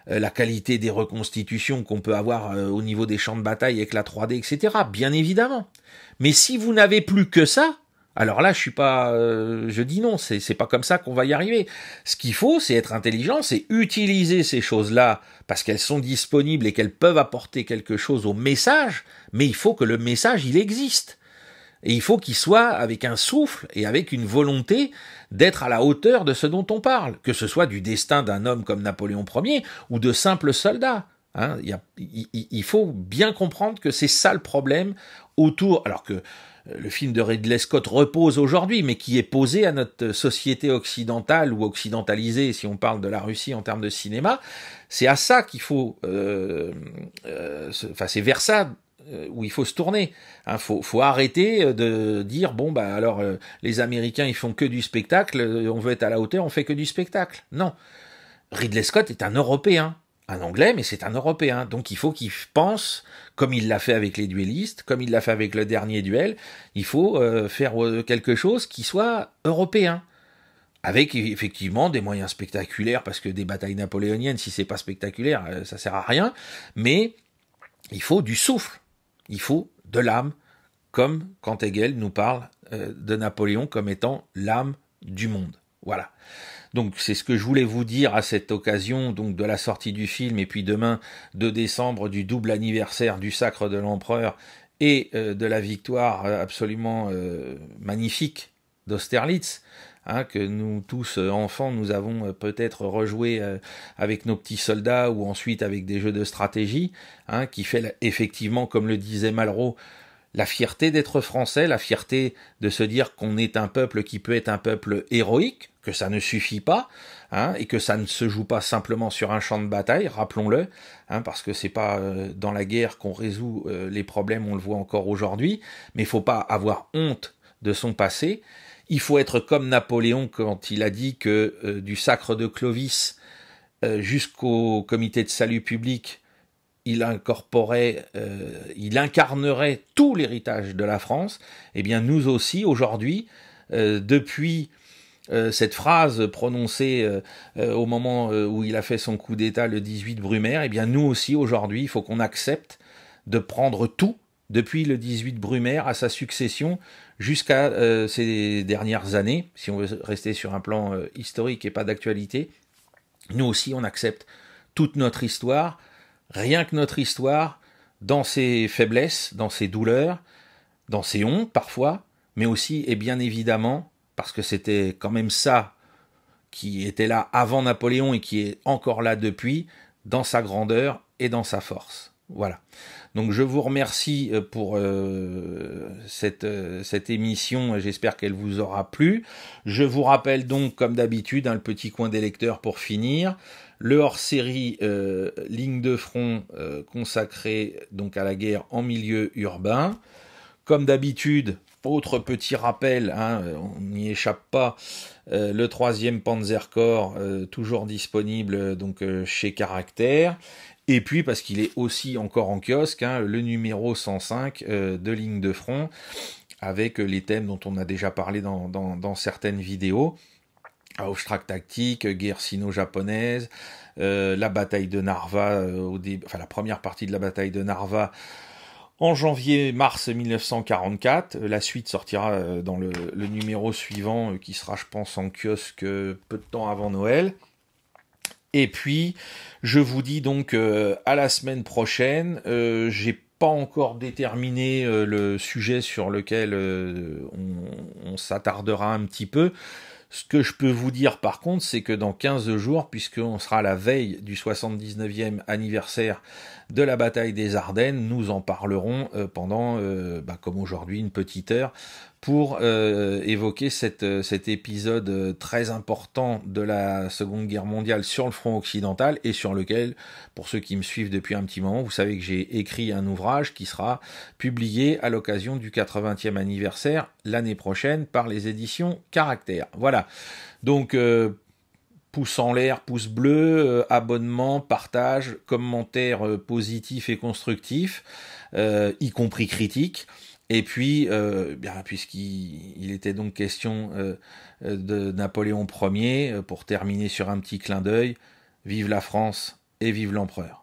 la qualité des reconstitutions qu'on peut avoir au niveau des champs de bataille avec la 3D, etc. Bien évidemment. Mais si vous n'avez plus que ça, alors là, je dis non, c'est pas comme ça qu'on va y arriver. Ce qu'il faut, c'est être intelligent, c'est utiliser ces choses-là parce qu'elles sont disponibles et qu'elles peuvent apporter quelque chose au message, mais il faut que le message, il existe. Et il faut qu'il soit avec un souffle et avec une volonté d'être à la hauteur de ce dont on parle, que ce soit du destin d'un homme comme Napoléon Ier ou de simples soldats. Hein, il faut bien comprendre que c'est ça le problème autour, alors que le film de Ridley Scott repose aujourd'hui, mais qui est posé à notre société occidentale ou occidentalisée, si on parle de la Russie en termes de cinéma, c'est à ça qu'il faut, c'est vers ça où il faut se tourner. Hein, faut arrêter de dire bon bah alors les Américains ils font que du spectacle, on veut être à la hauteur, on fait que du spectacle. Non, Ridley Scott est un Européen, un Anglais, mais c'est un Européen. Donc il faut qu'il pense comme il l'a fait avec les duellistes, comme il l'a fait avec le dernier duel. Il faut faire quelque chose qui soit européen. Avec effectivement des moyens spectaculaires, parce que des batailles napoléoniennes, si c'est pas spectaculaire, ça sert à rien. Mais il faut du souffle. Il faut de l'âme, comme quand Hegel nous parle de Napoléon comme étant l'âme du monde. Voilà. Donc c'est ce que je voulais vous dire à cette occasion donc de la sortie du film et puis demain 2 décembre du double anniversaire du sacre de l'empereur et de la victoire absolument magnifique d'Austerlitz. Hein, que nous tous enfants nous avons peut-être rejoué avec nos petits soldats ou ensuite avec des jeux de stratégie, hein, qui fait effectivement, comme le disait Malraux, la fierté d'être français, la fierté de se dire qu'on est un peuple qui peut être un peuple héroïque, que ça ne suffit pas, hein, et que ça ne se joue pas simplement sur un champ de bataille, rappelons-le, hein, parce que c'est pas dans la guerre qu'on résout les problèmes, on le voit encore aujourd'hui, mais il faut pas avoir honte de son passé. Il faut être comme Napoléon quand il a dit que du sacre de Clovis jusqu'au comité de salut public, il incarnerait tout l'héritage de la France. Eh bien, nous aussi, aujourd'hui, depuis cette phrase prononcée au moment où il a fait son coup d'État le 18 Brumaire, eh bien, nous aussi, aujourd'hui, il faut qu'on accepte de prendre tout, depuis le 18 Brumaire à sa succession jusqu'à ces dernières années, si on veut rester sur un plan historique et pas d'actualité. Nous aussi, on accepte toute notre histoire, rien que notre histoire, dans ses faiblesses, dans ses douleurs, dans ses hontes parfois, mais aussi, et bien évidemment, parce que c'était quand même ça qui était là avant Napoléon et qui est encore là depuis, dans sa grandeur et dans sa force. Voilà. Donc je vous remercie pour cette émission, j'espère qu'elle vous aura plu. Je vous rappelle donc, comme d'habitude, le petit coin des lecteurs pour finir, le hors-série Ligne de front consacré donc à la guerre en milieu urbain. Comme d'habitude, autre petit rappel, hein, on n'y échappe pas, le 3e Panzerkorps, toujours disponible donc chez Caractère. Et puis, parce qu'il est aussi encore en kiosque, hein, le numéro 105 de Ligne de front, avec les thèmes dont on a déjà parlé dans certaines vidéos. Auftrag tactique, guerre sino-japonaise, la bataille de Narva, la première partie de la bataille de Narva, en janvier-mars 1944. La suite sortira dans le numéro suivant, qui sera, je pense, en kiosque peu de temps avant Noël. Et puis, je vous dis donc à la semaine prochaine. J'ai pas encore déterminé le sujet sur lequel on s'attardera un petit peu. Ce que je peux vous dire par contre, c'est que dans 15 jours, puisqu'on sera à la veille du 79e anniversaire de la bataille des Ardennes, nous en parlerons pendant, comme aujourd'hui, une petite heure, pour évoquer cet épisode très important de la Seconde Guerre mondiale sur le front occidental et sur lequel, pour ceux qui me suivent depuis un petit moment, vous savez que j'ai écrit un ouvrage qui sera publié à l'occasion du 80e anniversaire l'année prochaine par les éditions Caractère. Voilà, donc pouce en l'air, pouce bleu, abonnement, partage, commentaires positifs et constructifs, y compris critiques. Et puis, bien, puisqu'il était donc question de Napoléon Ier, pour terminer sur un petit clin d'œil, vive la France et vive l'empereur.